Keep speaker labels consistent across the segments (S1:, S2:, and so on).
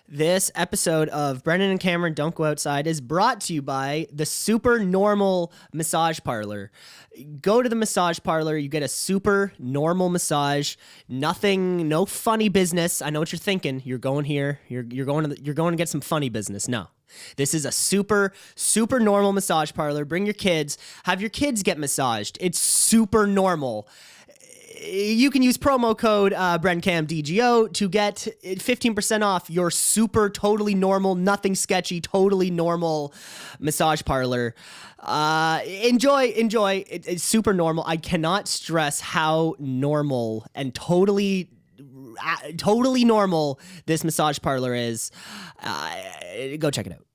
S1: This episode of Brendan and Cameron Don't Go Outside is brought to you by the Super Normal Massage Parlor. Go to the massage parlor, you get a super normal massage. Nothing, no funny business. I know what you're thinking. You're going here. You're going to get some funny business. No. This is a super normal massage parlor. Bring your kids. Have your kids get massaged. It's super normal. You can use promo code BrenCamDGO to get 15% off your super totally normal, nothing sketchy, totally normal massage parlor. Enjoy. It's super normal. I cannot stress how normal and totally normal this massage parlor is. Go check it out.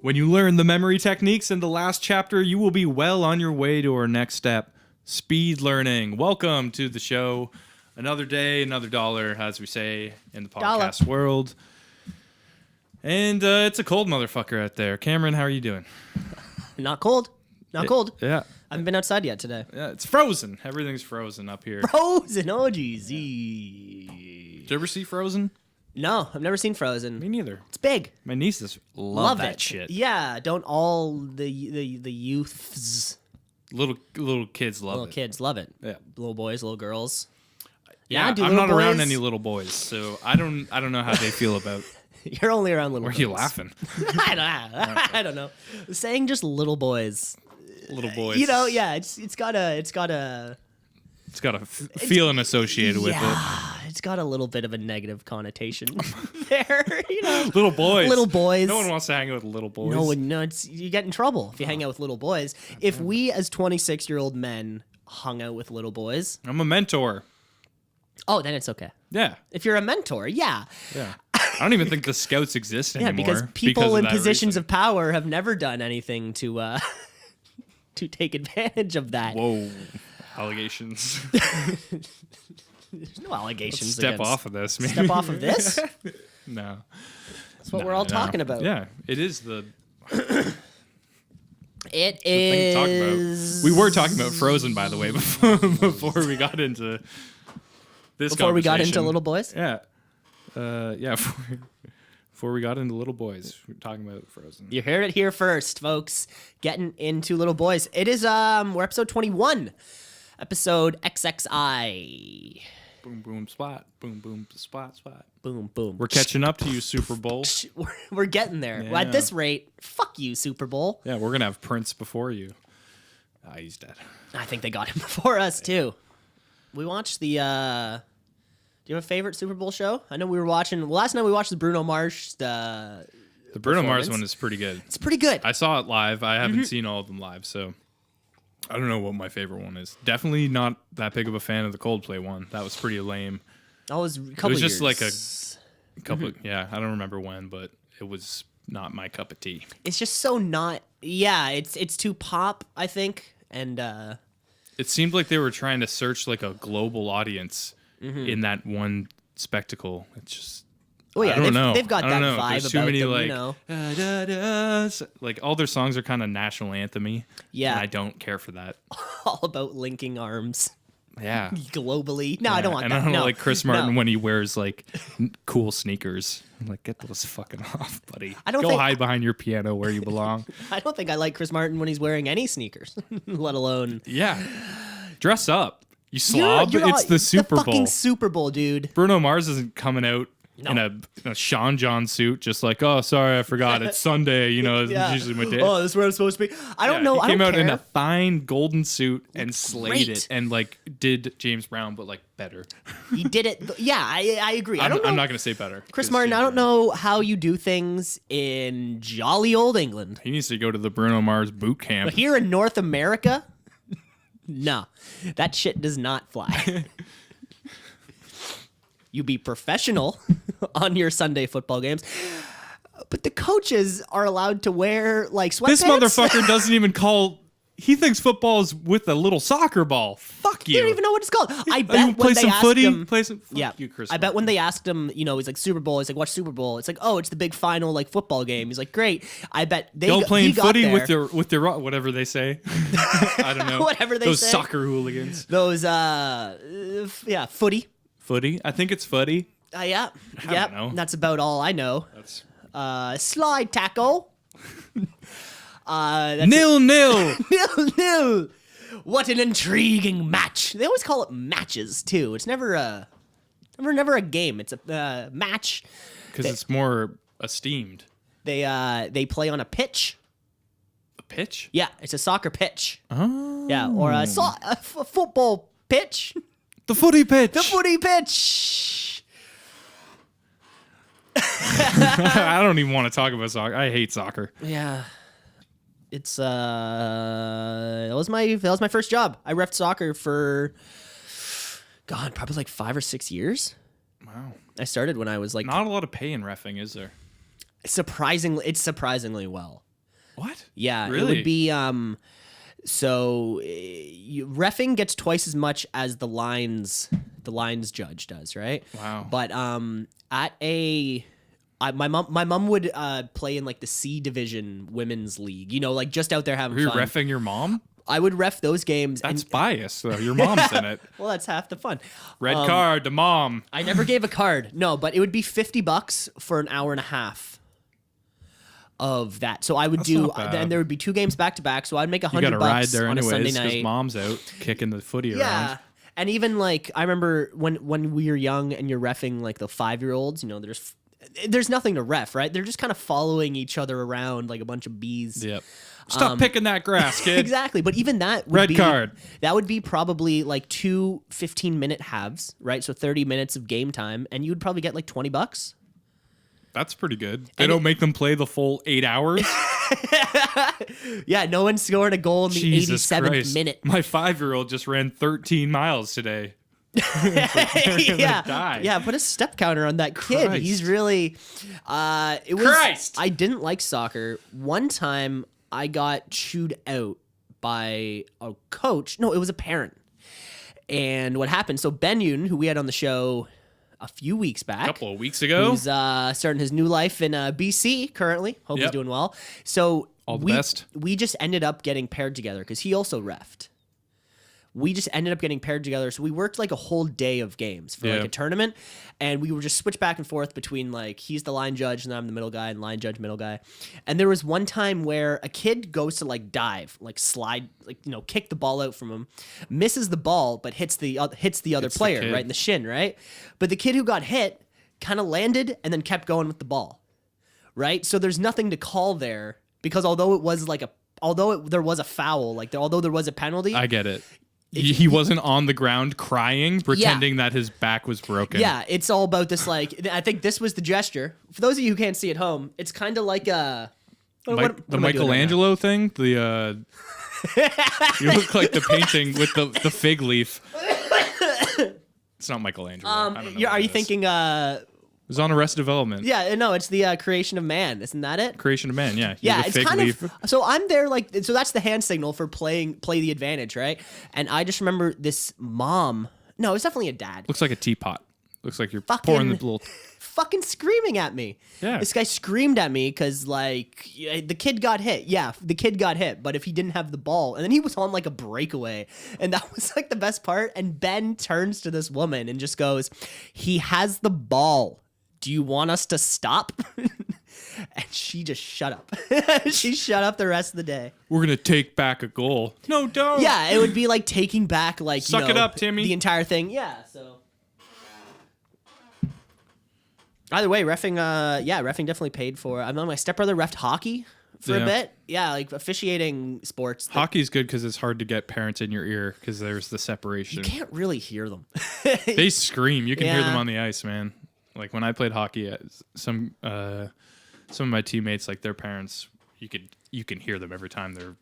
S2: When you learn the memory techniques in the last chapter, you will be well on your way to our next step, speed learning. Welcome to the show. Another day, another dollar, as we say in the podcast world. And it's a cold motherfucker out there. Cameron, how are you doing?
S1: Not cold. Cold.
S2: Yeah.
S1: I haven't been outside yet today.
S2: Yeah, it's frozen. Everything's frozen up here.
S1: Frozen? Oh, geez.
S2: Did you ever see Frozen?
S1: No, I've never seen Frozen.
S2: Me neither.
S1: It's big.
S2: My nieces love that shit.
S1: Yeah, don't all the youths,
S2: Little kids love
S1: little
S2: it.
S1: kids love it.
S2: Yeah.
S1: Little boys, little girls.
S2: Yeah, I'm not around any little boys, so I don't know how they feel about.
S1: You're only around little boys.
S2: Why are you laughing?
S1: I don't know. Saying just little boys.
S2: Little boys.
S1: You know, yeah, it's got a
S2: feeling associated with it.
S1: It's got a little bit of a negative connotation there, you know.
S2: Little boys.
S1: No
S2: one wants to hang out with little boys.
S1: No, you get in trouble if you hang out with little boys. If we as 26-year-old men hung out with little boys.
S2: I'm a mentor.
S1: Oh, then it's okay.
S2: Yeah.
S1: If you're a mentor, yeah.
S2: Yeah. I don't even think the scouts exist anymore.
S1: Yeah, because people in positions of power have never done anything to to take advantage of that.
S2: Whoa. Allegations.
S1: There's no allegations.
S2: Step off of this, man.
S1: Step off of this?
S2: No.
S1: That's what we're all talking about.
S2: Yeah, it is the.
S1: It is.
S2: We were talking about Frozen, by the way, before we got into this.
S1: Before we got into little boys.
S2: Yeah. Before we got into little boys, we were talking about Frozen.
S1: You heard it here first, folks. Getting into little boys. It is we're episode 21. Episode XXI.
S2: Boom, boom, splat. Boom, boom, splat, splat.
S1: Boom, boom.
S2: We're catching up to you, Super Bowl.
S1: We're getting there.
S2: Yeah.
S1: Well, at this rate, fuck you, Super Bowl.
S2: Yeah, we're going to have Prince before you. He's dead.
S1: I think they got him before us, too. We watched the... do you have a favorite Super Bowl show? I know we were watching... Well, last night we watched the Bruno Mars... The
S2: Bruno Mars one is pretty good.
S1: It's pretty good.
S2: I saw it live. I haven't seen all of them live, so... I don't know what my favorite one is. Definitely not that big of a fan of the Coldplay one. That was pretty lame.
S1: That was a couple
S2: It was just
S1: years.
S2: like a couple... Yeah, I don't remember when, but it was not my cup of tea.
S1: It's just so not... Yeah, it's too pop, I think, and...
S2: It seemed like they were trying to search like a global audience in that one spectacle. It's just...
S1: Oh yeah,
S2: I don't know.
S1: They've got
S2: I
S1: that
S2: don't know.
S1: vibe
S2: There's too
S1: about
S2: many
S1: them,
S2: like,
S1: you know.
S2: Like all their songs are kind of national anthem-y.
S1: Yeah.
S2: And I don't care for that.
S1: All about linking arms
S2: Yeah.
S1: globally. No,
S2: Yeah,
S1: I don't want
S2: and
S1: that.
S2: I don't
S1: no.
S2: like Chris Martin
S1: No.
S2: when he wears like cool sneakers. I'm like, get those fucking off, buddy.
S1: I don't
S2: Go
S1: think-
S2: hide behind your piano where you belong.
S1: I don't think I like Chris Martin when he's wearing any sneakers, let alone...
S2: Yeah. Dress up. You slob.
S1: You're
S2: it's the Super
S1: the fucking
S2: Bowl.
S1: Super Bowl, dude.
S2: Bruno Mars isn't coming out in a Sean John suit, just like, oh, sorry, I forgot. It's Sunday. You know, it's usually my day.
S1: Oh, this is where I'm supposed to be. I don't know.
S2: He came
S1: I
S2: out
S1: don't
S2: in
S1: care.
S2: a fine golden suit and slayed
S1: great.
S2: it, and like did James Brown, but like better.
S1: He did it. Yeah, I agree. I don't know.
S2: I'm not gonna say better.
S1: Chris
S2: 'cause
S1: Martin,
S2: James
S1: I don't
S2: Brown-
S1: know how you do things in jolly old England.
S2: He needs to go to the Bruno Mars boot camp.
S1: But here in North America, no, that shit does not fly. You be professional on your Sunday football games, but the coaches are allowed to wear like sweatpants.
S2: This motherfucker doesn't even call He thinks football is with a little soccer ball. Fuck you.
S1: They don't even know what it's called. I bet
S2: You
S1: when
S2: play
S1: they
S2: some
S1: asked
S2: footy.
S1: him,
S2: Play some. Fuck
S1: yeah,
S2: you, Chris.
S1: I bet when they asked him, he's like Super Bowl. He's like, watch Super Bowl. It's like, oh, it's the big final like football game. He's like, great. I bet they
S2: Don't playing
S1: he got
S2: footy
S1: there.
S2: with their whatever they say. I don't know.
S1: Whatever they
S2: Those
S1: say.
S2: soccer hooligans.
S1: Those footy.
S2: Footy. I think it's footy.
S1: Yeah.
S2: I don't know.
S1: That's about all I know.
S2: That's
S1: Slide tackle. That's
S2: 0-0.
S1: 0-0. What an intriguing match. They always call it matches too. It's never a game. It's a match.
S2: Because it's more esteemed.
S1: They play on a pitch.
S2: A pitch?
S1: Yeah, it's a soccer pitch.
S2: Oh.
S1: Yeah, or a football pitch.
S2: The footy pitch.
S1: The footy pitch.
S2: I don't even want to talk about soccer. I hate soccer.
S1: Yeah. It's that was my first job. I reffed soccer for probably like 5 or 6 years.
S2: Wow.
S1: I started when I was like
S2: Not a lot of pay in reffing, is there?
S1: surprisingly well.
S2: What?
S1: Yeah,
S2: Really?
S1: it would be reffing gets twice as much as the lines judge does, right?
S2: Wow.
S1: But my mom would play in like the C division women's league, like just out there having
S2: You're
S1: fun.
S2: reffing your mom?
S1: I would ref those games.
S2: That's bias, though. Your mom's in it.
S1: Well, that's half the fun.
S2: Red card to mom.
S1: I never gave a card. No, but it would be $50 for an hour and a half of that. So I would
S2: not bad.
S1: and there would be 2 games back to back. So I'd make
S2: You
S1: $100
S2: got to ride there
S1: on a Sunday
S2: anyways because
S1: night.
S2: mom's out kicking the footy
S1: Yeah.
S2: around.
S1: And even like I remember when we were young and you're reffing like the 5-year-olds, there's nothing to ref, right? They're just kind of following each other around like a bunch of bees.
S2: Yep. Stop picking that grass, kid.
S1: Exactly. But even that would
S2: Red card.
S1: That would be probably like 2 15-minute halves, right? So 30 minutes of game time, and you would probably get like $20.
S2: That's pretty good. They don't make them play the full 8 hours.
S1: Yeah, no one scored a goal in the
S2: Jesus
S1: 87th
S2: Christ.
S1: minute.
S2: My 5-year-old just ran 13 miles today.
S1: Yeah,
S2: die.
S1: yeah. Put a step counter on that kid.
S2: Christ.
S1: He's really. It was.
S2: Christ.
S1: I didn't like soccer. One time, I got chewed out by a coach. No, it was a parent. And what happened? So Ben Yoon, who we had on the show a few weeks back,
S2: A couple of weeks ago.
S1: who's starting his new life in BC currently. Hope he's
S2: Yep.
S1: doing well. So
S2: All the
S1: we,
S2: best.
S1: We just ended up getting paired together because he also reffed. We just ended up getting paired together. So we worked like a whole day of games for like
S2: Yeah.
S1: a tournament. And we were just switch back and forth between like he's the line judge and I'm the middle guy and line judge, middle guy. And there was one time where a kid goes to like dive, like slide, like, kick the ball out from him, misses the ball, but hits the other player
S2: kid.
S1: right in the shin, right? But the kid who got hit kind of landed and then kept going with the ball, right? So there's nothing to call there because although there was a foul, although there was a penalty,
S2: I get it. He wasn't on the ground crying, pretending that his back was broken.
S1: yeah, it's all about this. Like, I think this was the gesture. For those of you who can't see at home, it's kind of like a
S2: The
S1: am I doing right now?
S2: Michelangelo thing? You look like the painting with the fig leaf. It's not Michelangelo. I don't know
S1: Are
S2: what
S1: you
S2: it is.
S1: thinking?
S2: It was on Arrested Development.
S1: Yeah, no, it's the creation of man. Isn't that it?
S2: Creation of Man, yeah. He
S1: Yeah,
S2: was a
S1: it's
S2: fig
S1: kind
S2: leaf.
S1: of. So I'm there, so that's the hand signal for play the advantage, right? And I just remember this mom. No, it's definitely a dad.
S2: Looks like a teapot. Looks like you're
S1: Fucking-
S2: pouring the little.
S1: Fucking screaming at me.
S2: Yeah.
S1: This guy screamed at me because the kid got hit. Yeah, the kid got hit, but if he didn't have the ball, and then he was on like a breakaway, and that was like the best part. And Ben turns to this woman and just goes, "He has the ball. Do you want us to stop?" And she just shut up. She shut up the rest of the day.
S2: We're gonna take back a goal. No, don't.
S1: Yeah, it would be like taking back
S2: Suck it up, Timmy.
S1: the entire thing. Yeah, so. Either way, reffing definitely paid for. I know my stepbrother reffed hockey for a
S2: Yeah.
S1: bit. Yeah, like officiating sports.
S2: Hockey's good because it's hard to get parents in your ear because there's the separation.
S1: You can't really hear them.
S2: They scream. You can hear them
S1: Yeah.
S2: on the ice, man. Like when I played hockey, some of my teammates, like their parents, you can hear them every time their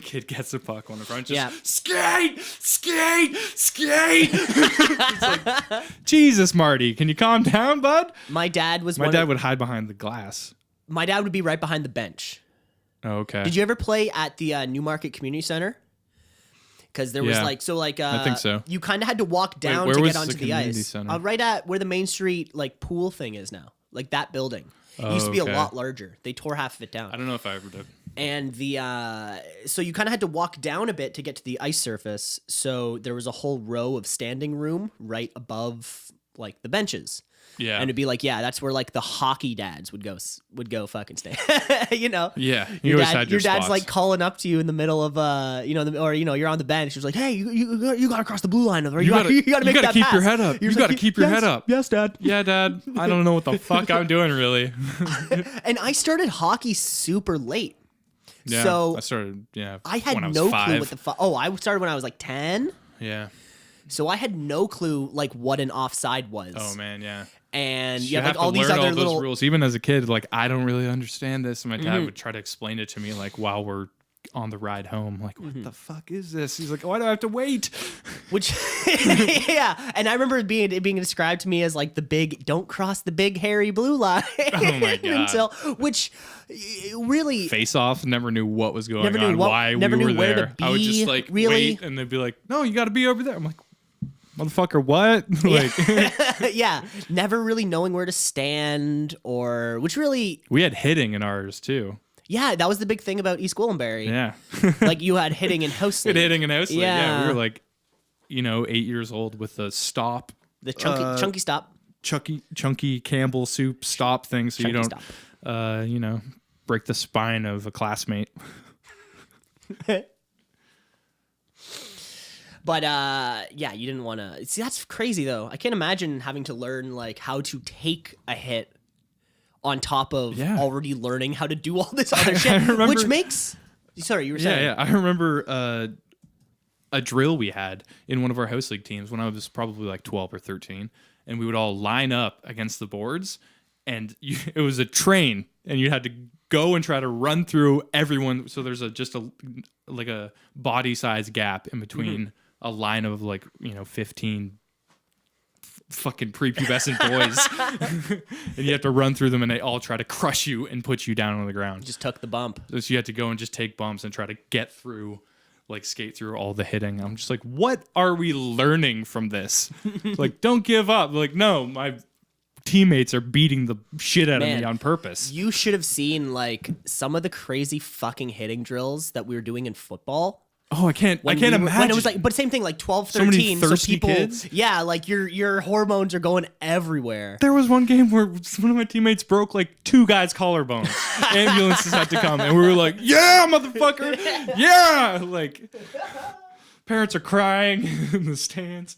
S2: kid gets the puck on the front. Just
S1: Yeah.
S2: skate, skate, skate. It's like, Jesus, Marty, can you calm down, bud?
S1: My dad was
S2: My dad would hide behind the glass.
S1: my dad would be right behind the bench.
S2: Oh, okay.
S1: Did you ever play at the Newmarket Community Center? Because there was
S2: Yeah.
S1: I
S2: think so.
S1: You kind of had to walk down
S2: where
S1: to
S2: was
S1: get onto
S2: the
S1: the
S2: community
S1: ice.
S2: center?
S1: Right at where the Main Street like pool thing is now, like that building. It used to be
S2: okay.
S1: a lot larger. They tore half of it down.
S2: I don't know if I ever did.
S1: And so you kind of had to walk down a bit to get to the ice surface. So there was a whole row of standing room right above like the benches.
S2: Yeah.
S1: And it'd be like, yeah, that's where like the hockey dads would go fucking stay. You know?
S2: Yeah. You always had
S1: your
S2: your
S1: dad's
S2: spots.
S1: like calling up to you in the middle of you're on the bench. He's like, hey, you got to cross the blue line, or you got to make that
S2: keep your
S1: pass.
S2: head up.
S1: You're
S2: You
S1: like,
S2: got to keep your
S1: "Yes,
S2: head up.
S1: Yes, Dad.
S2: Yeah, Dad. I don't know what the fuck I'm doing really.
S1: And I started hockey super late.
S2: Yeah.
S1: So
S2: I started. Yeah.
S1: I had
S2: when I was
S1: no
S2: 5.
S1: clue what the fuck. Oh, I started when I was like 10.
S2: Yeah.
S1: So I had no clue like what an offside was.
S2: Oh man. Yeah.
S1: And
S2: You
S1: you have like
S2: to
S1: all these
S2: learn
S1: other
S2: all
S1: little
S2: those rules. Even as a kid, like I don't really understand this. And my
S1: Mm-hmm.
S2: dad would try to explain it to me, like while we're on the ride home. Like, what the fuck is this? He's like, why do I have to wait?
S1: which yeah, and I remember it being described to me as like the big don't cross the big hairy blue line.
S2: Oh my God.
S1: Which really
S2: Face off. Never knew what was going
S1: Never knew
S2: on.
S1: what-
S2: Why
S1: never
S2: we were
S1: knew where to
S2: there. I would just
S1: be,
S2: like
S1: really.
S2: wait, and they'd be like, no, you got to be over there. I'm like, motherfucker, what? Like,
S1: yeah, never really knowing where to stand or which really
S2: we had hitting in ours too.
S1: yeah, that was the big thing about East Gwillimbury.
S2: Yeah.
S1: Like you had hitting and house
S2: We had
S1: league.
S2: hitting in house. Yeah. We
S1: Yeah.
S2: were like, 8 years old with a stop.
S1: The chunky stop.
S2: Chunky Campbell soup stop thing, so you
S1: Chunky
S2: don't, break the spine of a classmate.
S1: But yeah, you didn't want to see. That's crazy though. I can't imagine having to learn like how to take a hit on top of
S2: Yeah.
S1: already learning how to do all this other shit,
S2: remember-
S1: which makes. Sorry, you were saying.
S2: Yeah. I remember a drill we had in one of our house league teams when I was probably like 12 or 13, and we would all line up against the boards, and it was a train, and you had to go and try to run through everyone. So there's just a body size gap in between a line of 15 fucking prepubescent boys, and you have to run through them, and they all try to crush you and put you down on the ground.
S1: Just took the bump.
S2: So you had to go and just take bumps and try to get through, skate through all the hitting. I'm just like, what are we learning from this? Like, don't give up. Like, no, my teammates are beating the shit out of
S1: Man,
S2: me on purpose.
S1: You should have seen like some of the crazy fucking hitting drills that we were doing in football.
S2: Oh, I can't imagine.
S1: When it was like, but same thing, like 12,
S2: So many
S1: 13.
S2: thirsty
S1: people,
S2: kids?
S1: yeah, like your hormones are going everywhere.
S2: There was one game where one of my teammates broke like 2 guys' collarbones. Ambulances had to come, and we were like, "Yeah, motherfucker, yeah!" Like, parents are crying in the stands.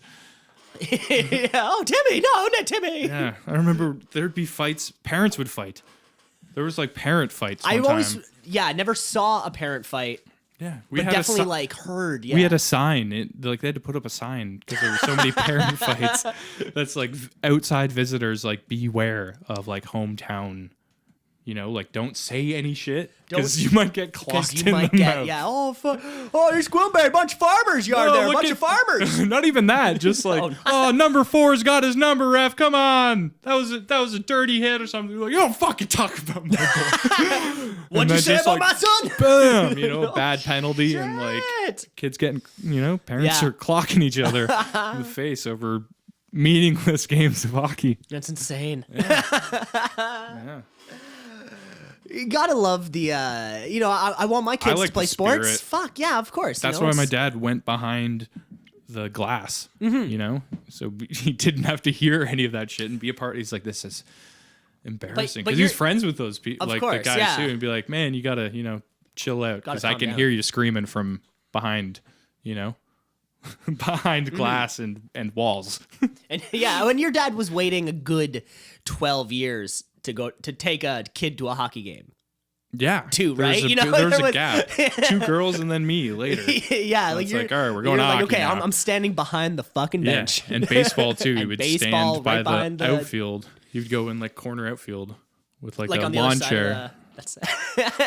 S1: Yeah, oh, Timmy, no, not Timmy.
S2: Yeah, I remember there'd be fights. Parents would fight. There was parent fights. One time.
S1: Never saw a parent fight,
S2: Yeah,
S1: but definitely heard. Yeah,
S2: We had a sign. They had to put up a sign because there were so many parent fights. That's outside visitors, beware of hometown. Don't say any shit because you might get clocked in the mouth.
S1: Yeah. Oh, there's Gwillimbury, bunch of farmers yard there, a bunch of farmers.
S2: Not even that. Just number 4's got his number, ref. Come on, that was a dirty hit or something. Like, you don't fucking talk about my boy.
S1: What'd you say about my son?
S2: Boom, bad penalty and
S1: Shit.
S2: kids getting, parents
S1: Yeah.
S2: are clocking each other in the face over meaningless games of hockey.
S1: That's insane.
S2: Yeah.
S1: You gotta love the, I want my kids
S2: like
S1: to play
S2: the
S1: sports.
S2: spirit.
S1: Fuck yeah, of course.
S2: That's why my dad went behind the glass, so he didn't have to hear any of that shit and be a part. He's like, this is embarrassing
S1: but
S2: because he's
S1: you're-
S2: friends with those people,
S1: Of
S2: the
S1: course,
S2: guys
S1: yeah.
S2: too, and be like, man, you gotta, chill out because I
S1: calm
S2: can
S1: down.
S2: hear you screaming from behind, behind glass and walls.
S1: And yeah, when your dad was waiting a good 12 years to take a kid to a hockey game.
S2: Yeah,
S1: Too,
S2: There's
S1: right?
S2: a-
S1: There
S2: there's
S1: was-
S2: a gap. 2 girls and then me later.
S1: Yeah,
S2: it's
S1: you're
S2: like, all right, we're going
S1: you're
S2: to
S1: like,
S2: hockey
S1: okay,
S2: now.
S1: I'm standing behind the fucking
S2: Yeah,
S1: bench.
S2: and baseball too. You
S1: And
S2: would
S1: baseball
S2: stand by
S1: right behind
S2: the
S1: the-
S2: outfield. You'd go in corner outfield with
S1: like
S2: a
S1: on the other
S2: lawn
S1: side
S2: chair.
S1: of the, that's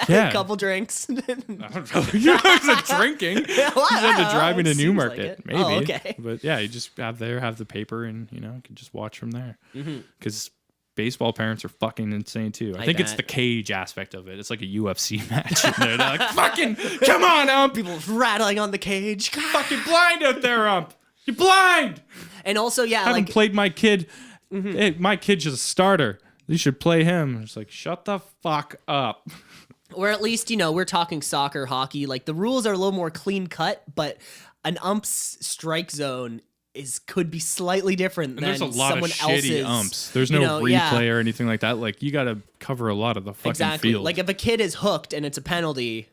S2: Yeah.
S1: a couple drinks.
S2: I don't know. You wasn't drinking. You just had to drive into
S1: It seems
S2: Newmarket,
S1: like it.
S2: maybe.
S1: Oh, okay.
S2: But yeah, you just have the paper, and you can just watch from there. Because baseball parents are fucking insane too. I think it's
S1: bet.
S2: the cage aspect of it. It's like a UFC match. They're like, fucking, come on, ump.
S1: People rattling on the cage.
S2: Fucking blind out there, ump. You're blind.
S1: And also, yeah,
S2: I haven't played my kid. Hey, my kid's just a starter. You should play him. It's like, shut the fuck up.
S1: or at least, we're talking soccer, hockey. Like, the rules are a little more clean cut, but an ump's strike zone could be slightly different than
S2: There's a lot
S1: someone
S2: of shitty
S1: else's.
S2: umps. There's no replay or anything like that. Like, you got to cover a lot of the fucking field.
S1: Like, if a kid is hooked and it's a penalty,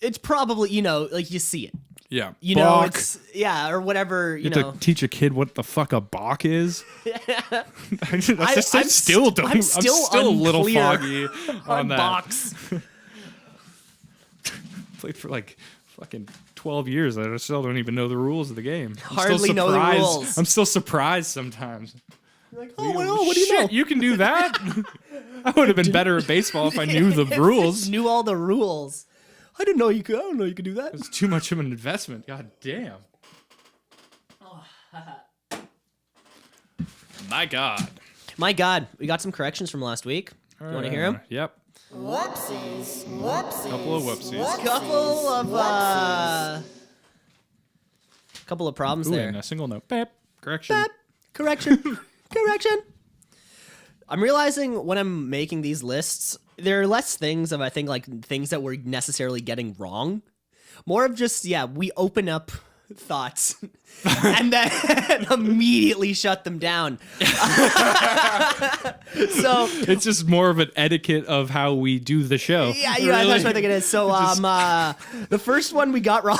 S1: it's probably, like, you see it.
S2: Yeah.
S1: Balk.
S2: Balk.
S1: Or whatever,
S2: You have to teach a kid what the fuck a balk is. I'm still a little
S1: unclear
S2: foggy on that.
S1: Box.
S2: Played for like fucking 12 years. I still don't even know the rules of the game.
S1: Hardly know the rules.
S2: I'm still surprised sometimes.
S1: Like, oh, well, what do you know?
S2: You can do that? I would have been better at baseball if I knew the rules.
S1: Knew all the rules. I didn't know you could. I don't know you could do that.
S2: It's too much of an investment. God damn. My God.
S1: We got some corrections from last week. You want to hear them?
S2: Yep.
S3: Whoopsies.
S2: Couple of whoopsies.
S1: Couple of problems
S2: Ooh,
S1: there.
S2: and a single note. Beep. Correction.
S1: Beep. Correction. I'm realizing when I'm making these lists, there are less things of, I think, like things that we're necessarily getting wrong. More of just, we open up thoughts and then immediately shut them down. So
S2: it's just more of an etiquette of how we do the show.
S1: Yeah, that's what I think it is. So the first one we got wrong.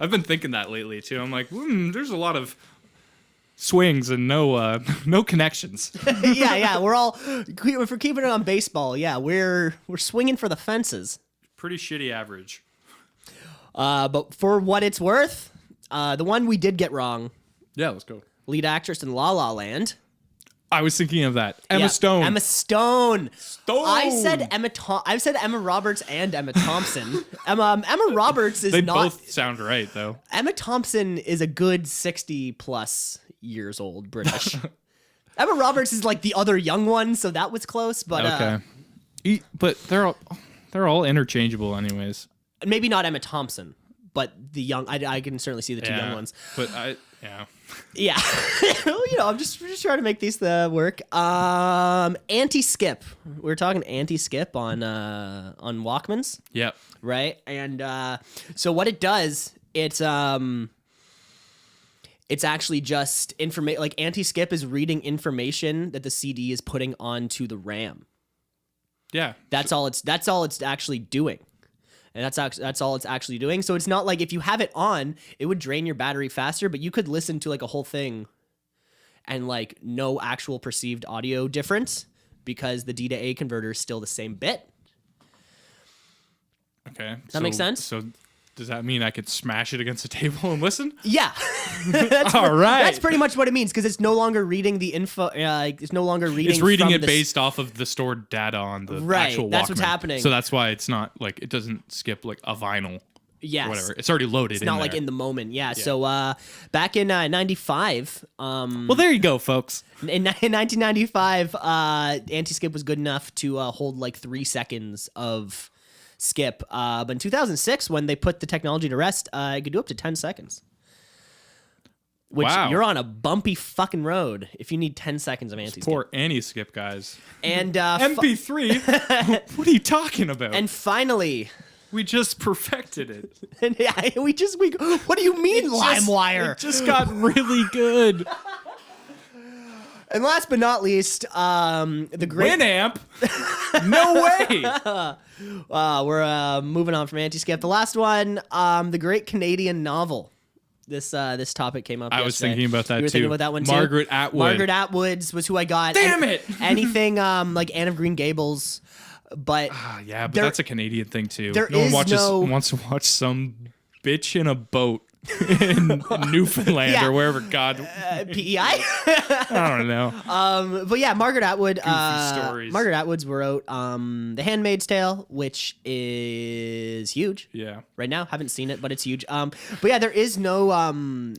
S2: I've been thinking that lately too. I'm like, there's a lot of swings and no connections.
S1: Yeah. If we're keeping it on baseball, we're swinging for the fences.
S2: Pretty shitty average.
S1: But for what it's worth, the one we did get wrong,
S2: Yeah, let's go.
S1: lead actress in La La Land.
S2: I was thinking of that. Emma Stone.
S1: Emma Stone. I've said Emma Roberts and Emma Thompson. Emma Roberts is
S2: They
S1: not.
S2: both sound right though.
S1: Emma Thompson is a good 60 plus years old British. Emma Roberts is like the other young one, so that was close. But
S2: Okay. But they're all interchangeable anyways.
S1: maybe not Emma Thompson, but the young. I can certainly see the two young ones.
S2: But
S1: Yeah. I'm just trying to make these work. Anti-skip. We're talking anti-skip on Walkmans,
S2: Yep.
S1: right? And so what it does, it's actually just information. Like anti-skip is reading information that the CD is putting onto the RAM.
S2: Yeah.
S1: That's all it's actually doing. And that's all it's actually doing. So it's not like if you have it on, it would drain your battery faster, but you could listen to like a whole thing and like no actual perceived audio difference because the D to A converter is still the same bit.
S2: Okay.
S1: Does that make sense?
S2: So does that mean I could smash it against a table and listen?
S1: Yeah.
S2: All right.
S1: That's pretty much what it means because it's no longer reading the info. It's no longer reading.
S2: It's reading
S1: from
S2: it
S1: the
S2: based off of the stored data on the
S1: Right,
S2: actual Walkman.
S1: that's what's happening.
S2: So that's why it's not like it doesn't skip like a vinyl.
S1: Yes.
S2: Or whatever. It's already loaded.
S1: It's not like in the moment. Yeah. So back in 95.
S2: Well, there you go, folks.
S1: In 1995, anti-skip was good enough to hold like 3 seconds of skip. But in 2006, when they put the technology to rest, it could do up to 10 seconds. Which you're on a bumpy fucking road if you need 10 seconds of anti-skip.
S2: Poor anti-skip guys.
S1: And
S2: MP3? What are you talking about?
S1: And finally,
S2: we just perfected it.
S1: and what do you mean, LimeWire?
S2: It just got really good.
S1: And last but not least, the great
S2: Winamp? No way.
S1: we're moving on from anti-skip. The last one, the great Canadian novel. This topic came up.
S2: I was thinking about that
S1: you were
S2: too.
S1: Thinking about that one too.
S2: Margaret Atwood.
S1: Margaret Atwood was who I got.
S2: Damn it!
S1: Anything like Anne of Green Gables, but
S2: Yeah, but
S1: there-
S2: that's a Canadian thing too.
S1: there
S2: No one
S1: is
S2: wants
S1: no-
S2: to watch some bitch in a boat in Newfoundland
S1: Yeah.
S2: or wherever. God,
S1: PEI.
S2: I don't know.
S1: But yeah, Margaret Atwood.
S2: stories.
S1: Margaret Atwood's wrote The Handmaid's Tale, which is huge
S2: Yeah,
S1: right now. Haven't seen it, but it's huge. But yeah, there is no
S2: I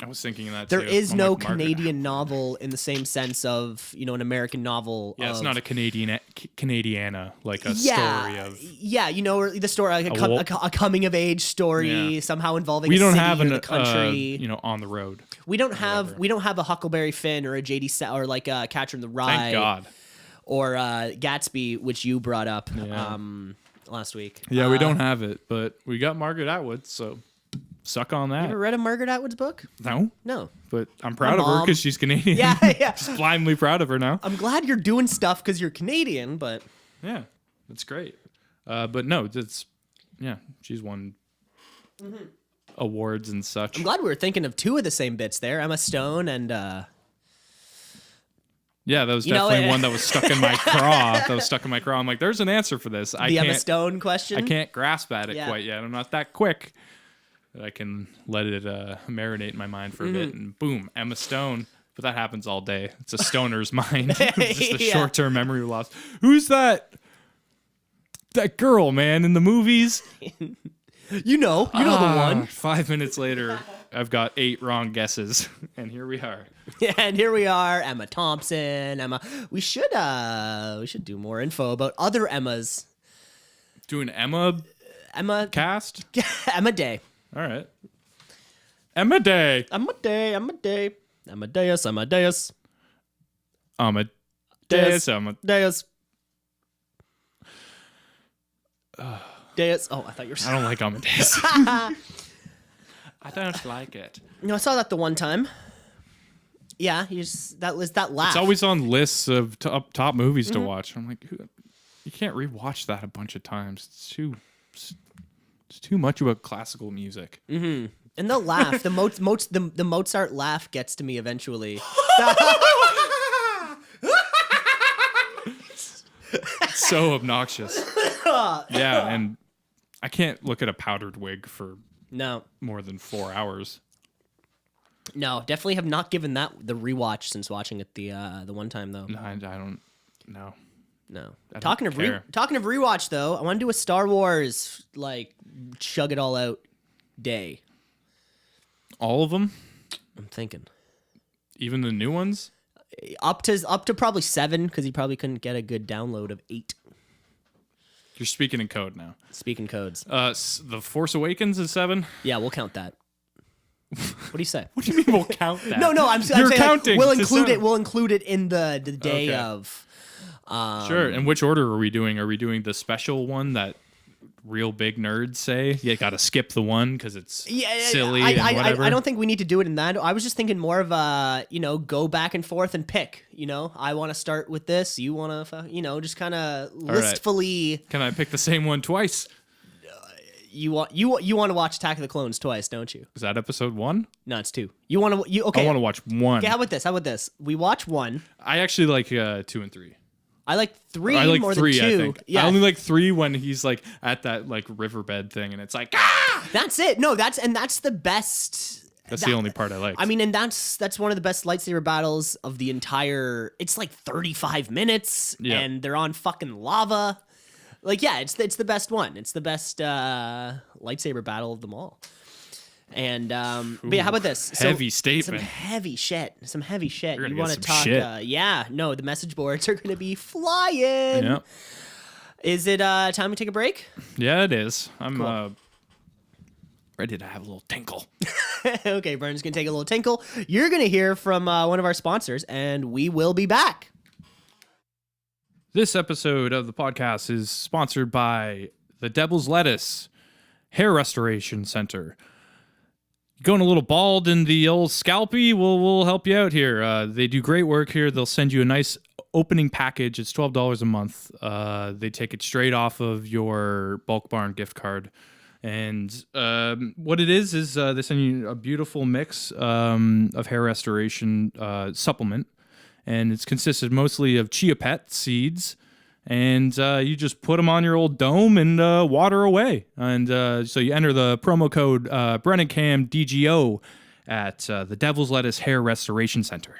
S2: was thinking of that.
S1: there
S2: too.
S1: is
S2: I'm
S1: no
S2: like, Margaret
S1: Canadian novel in the same sense of an American novel.
S2: Yeah, it's
S1: of-
S2: not a Canadiana, like a story of.
S1: Yeah, or the story like a coming of age story
S2: Yeah.
S1: somehow involving
S2: We
S1: a
S2: don't
S1: city
S2: have
S1: or
S2: an
S1: the country.
S2: on the road.
S1: we don't have a Huckleberry Finn or a or like a Catcher in the Rye.
S2: Thank God.
S1: Or Gatsby, which you brought up
S2: Yeah.
S1: last week.
S2: Yeah, we don't have it, but we got Margaret Atwood, so suck on that.
S1: Ever read a Margaret Atwood's book?
S2: No,
S1: No.
S2: but I'm proud of her
S1: mom.
S2: because she's Canadian.
S1: Yeah, yeah.
S2: Just blindly proud of her now.
S1: I'm glad you're doing stuff because you're Canadian, but
S2: Yeah, that's great. But no, she's won awards and such.
S1: I'm glad we were thinking of two of the same bits there. Emma Stone and
S2: Yeah, that was
S1: You know,
S2: definitely one that was stuck in my craw. I'm like, there's an answer for this.
S1: the Emma Stone question.
S2: I can't grasp at it
S1: Yeah.
S2: quite yet. I'm not that quick that I can let it marinate in my mind for a bit. And boom, Emma Stone. But that happens all day. It's a stoner's mind. It's just a
S1: Yeah.
S2: short-term memory loss. Who's that? That girl, man, in the movies.
S1: You know the one.
S2: 5 minutes later, I've got 8 wrong guesses, and here we are.
S1: And here we are, Emma Thompson. Emma. We should do more info about other Emmas.
S2: Do an Emma
S1: Emma
S2: cast?
S1: Emma Day.
S2: All right. Emma Day.
S1: Emma Day. Amadeus. Amadeus.
S2: Amadeus.
S1: Deus. Deus. Oh, I thought you were
S2: I
S1: saying.
S2: don't like Amadeus. I don't like it.
S1: I saw that the one time. Yeah, that laugh.
S2: It's always on lists of top movies to watch. I'm like, you can't rewatch that a bunch of times. It's too much about classical music.
S1: And they'll laugh. The Mozart laugh gets to me eventually.
S2: It's so obnoxious. Yeah, and I can't look at a powdered wig for
S1: No,
S2: more than 4 hours.
S1: definitely have not given that the rewatch since watching it the one time though.
S2: No, I don't. No.
S1: No.
S2: I don't
S1: Talking of
S2: care.
S1: rewatch though, I want to do a Star Wars like chug it all out day.
S2: All of them,
S1: I'm thinking
S2: even the new ones.
S1: up to probably 7 because he probably couldn't get a good download of 8.
S2: You're speaking in code now.
S1: Speaking codes.
S2: The Force Awakens is 7.
S1: Yeah, we'll count that. What do you say?
S2: What do you mean we'll count that?
S1: No, I'm
S2: You're
S1: saying, like,
S2: counting.
S1: we'll
S2: to
S1: include
S2: 7.
S1: it. We'll include it in the day
S2: Okay.
S1: of.
S2: Sure. And which order are we doing? Are we doing the special one that real big nerds say? You got to skip the one because it's silly and whatever.
S1: I don't think we need to do it in that. I was just thinking more of a, go back and forth and pick. I want to start with this. You want to, just kind of listfully.
S2: Can I pick the same one twice?
S1: You want to watch Attack of the Clones twice, don't you?
S2: Is that episode 1?
S1: No, it's 2. You want to. Okay.
S2: I want to watch 1.
S1: Okay. How about this? We watch 1.
S2: I actually like 2 and 3.
S1: I like 3
S2: I like
S1: more
S2: 3,
S1: than 2.
S2: I think.
S1: Yeah.
S2: I only like 3 when he's like at that like riverbed thing and it's like, ah!
S1: That's it. No, that's the best.
S2: That's the only part I like.
S1: I mean, and that's one of the best lightsaber battles of the entire. It's like 35 minutes,
S2: Yeah.
S1: and they're on fucking lava. Like, yeah, it's the best one. It's the best lightsaber battle of them all. And but yeah, how about this?
S2: Heavy
S1: Some
S2: statement.
S1: heavy shit. Some heavy shit.
S2: You're gonna
S1: You
S2: get
S1: want to
S2: some
S1: talk?
S2: shit.
S1: Yeah, no, the message boards are gonna be flying.
S2: Yeah.
S1: Is it time to take a break?
S2: Yeah, it is. I'm
S1: Cool.
S2: ready to have a little tinkle.
S1: Okay, Vern's gonna take a little tinkle. You're gonna hear from one of our sponsors, and we will be back.
S2: This episode of the podcast is sponsored by the Devil's Lettuce Hair Restoration Center. Going a little bald in the old scalpy, we'll help you out here. They do great work here. They'll send you a nice opening package. It's $12 a month. They take it straight off of your Bulk Barn gift card. And what it is they send you a beautiful mix of hair restoration supplement. And it's consisted mostly of chia pet seeds and you just put them on your old dome and water away. And so you enter the promo code BrennanCamDGO at the Devil's Lettuce Hair Restoration Center.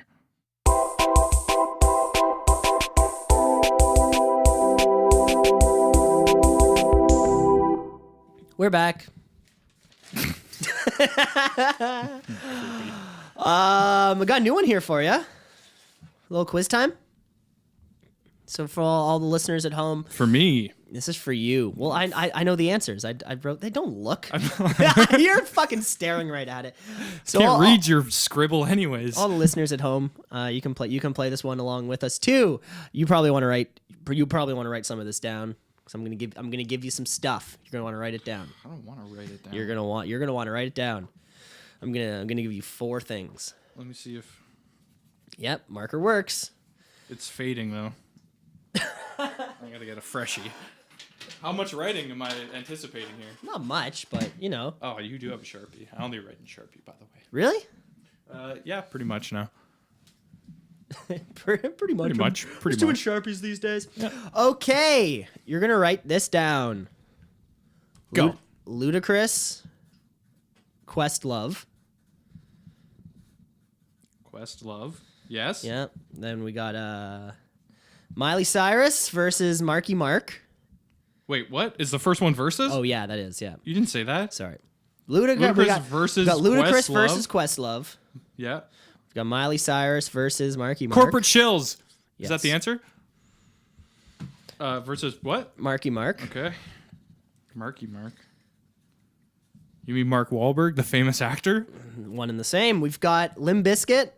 S1: We're back. I got a new one here for you. A little quiz time. So for all the listeners at home,
S2: For me,
S1: this is for you. Well, I know the answers. I wrote. They don't look. You're fucking staring right at it. So
S2: can't read your scribble anyways.
S1: all the listeners at home, you can play this one along with us too. You probably want to write some of this down. So I'm gonna give you some stuff. You're gonna want to write it down.
S2: I don't want to write it down.
S1: You're gonna want to write it down. I'm gonna give you 4 things.
S2: Let me see if
S1: Yep, marker works.
S2: it's fading though. I gotta get a freshie. How much writing am I anticipating here?
S1: Not much, but you know.
S2: Oh, you do have a Sharpie. I only write in Sharpie, by the way.
S1: Really?
S2: Yeah, pretty much now.
S1: Pretty much.
S2: Pretty
S1: Doing
S2: much.
S1: Sharpies these days.
S2: Yeah.
S1: Okay, you're gonna write this down.
S2: Go.
S1: Ludacris. Questlove.
S2: Questlove. Yes.
S1: Yeah. Then we got Miley Cyrus versus Marky Mark.
S2: Wait, what? Is the first one versus?
S1: Oh yeah, that is, yeah.
S2: You didn't say that?
S1: Sorry.
S2: Ludacris versus
S1: we got Ludacris
S2: Questlove.
S1: versus Questlove.
S2: Yeah.
S1: We got Miley Cyrus versus Marky Mark.
S2: Corporate shills. Is that
S1: Yes.
S2: the answer? Versus what?
S1: Marky Mark.
S2: Okay. Marky Mark. You mean Mark Wahlberg, the famous actor?
S1: One and the same. We've got Limp Bizkit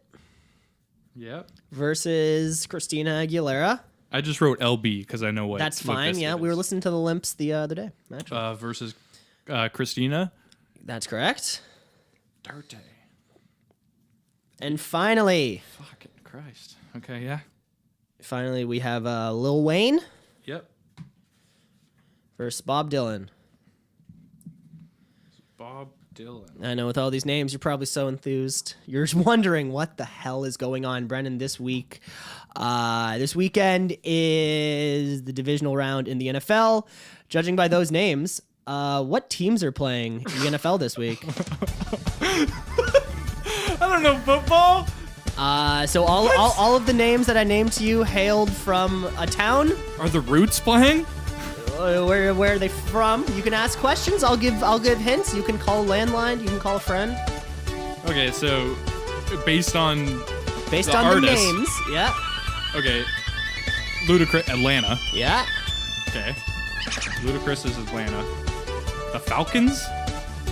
S2: Yeah.
S1: versus Christina Aguilera.
S2: I just wrote LB because I know what.
S1: That's
S2: Limp
S1: fine.
S2: Bizkit
S1: Yeah, we were
S2: is.
S1: listening to the Limps the other day. Actually.
S2: Versus Christina.
S1: That's correct.
S2: Dirty.
S1: And finally,
S2: Fucking Christ. Okay, yeah.
S1: we have Lil Wayne
S2: Yep.
S1: versus Bob Dylan.
S2: Bob Dylan.
S1: I know with all these names, you're probably so enthused. You're wondering what the hell is going on, Brennan, this week. This weekend is the divisional round in the NFL. Judging by those names, what teams are playing in the NFL this week?
S2: I don't know football.
S1: So all of the names that I named to you hailed from a town.
S2: Are the Roots playing?
S1: Where are they from? You can ask questions. I'll give hints. You can call a landline. You can call a friend.
S2: Okay, so based on
S1: Based
S2: the
S1: on
S2: artist.
S1: the names. Yeah.
S2: Okay. Ludacris, Atlanta.
S1: Yeah.
S2: Okay. Ludacris is Atlanta. The Falcons?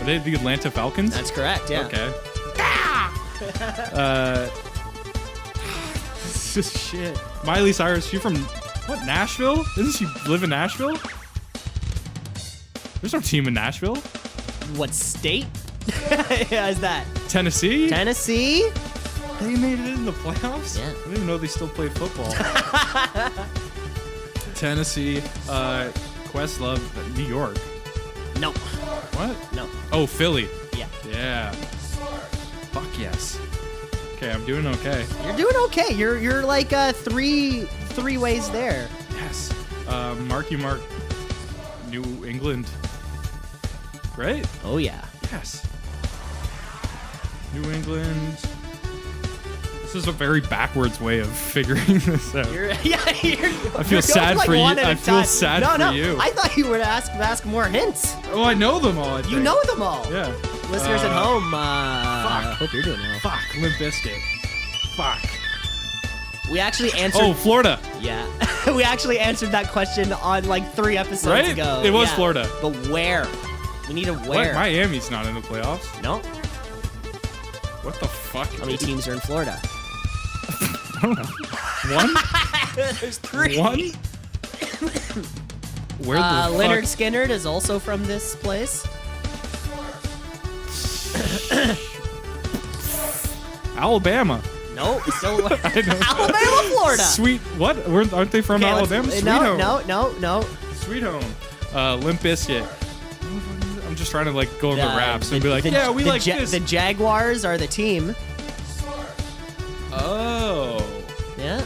S2: Are they the Atlanta Falcons?
S1: That's correct. Yeah.
S2: Okay. Shit. Miley Cyrus, she from what? Nashville? Doesn't she live in Nashville? There's no team in Nashville.
S1: What state? Yeah, is that
S2: Tennessee?
S1: Tennessee?
S2: They made it in the playoffs?
S1: Yeah.
S2: I didn't even know they still played football. Tennessee, Questlove, New York.
S1: No.
S2: What?
S1: No.
S2: Oh, Philly.
S1: Yeah.
S2: Yeah. Fuck yes. Okay, I'm doing okay.
S1: You're doing okay. You're like three ways there.
S2: Yes. Marky Mark, New England. Right?
S1: Oh yeah.
S2: Yes. New England. This is a very backwards way of figuring this out.
S1: You're
S2: I feel sad for you. I feel sad for you.
S1: I thought you were to ask more hints.
S2: Oh, I know them all. I
S1: You
S2: think.
S1: know them all.
S2: Yeah.
S1: Listeners at home,
S2: fuck.
S1: hope you're doing well.
S2: Fuck. Limp Bizkit. Fuck.
S1: We actually answered.
S2: Oh, Florida.
S1: Yeah. We actually answered that question on like 3 episodes
S2: Right?
S1: ago.
S2: It was
S1: Yeah.
S2: Florida.
S1: But where? We need a where.
S2: What? Miami's not in the playoffs.
S1: No.
S2: What the fuck?
S1: How many teams are in Florida?
S2: One?
S1: There's 3.
S2: One? Where the fuck?
S1: Leonard Skinnerd is also from this place.
S2: Alabama.
S1: No, it's still
S2: I know.
S1: Alabama, Florida.
S2: Sweet. What? Aren't they from
S1: Okay, let's-
S2: Alabama? Sweet
S1: no,
S2: Home.
S1: no.
S2: Sweet Home. Limp Bizkit. I'm just trying to like go into raps and be like, yeah, we like this.
S1: The Jaguars are the team.
S2: Oh.
S1: Yeah.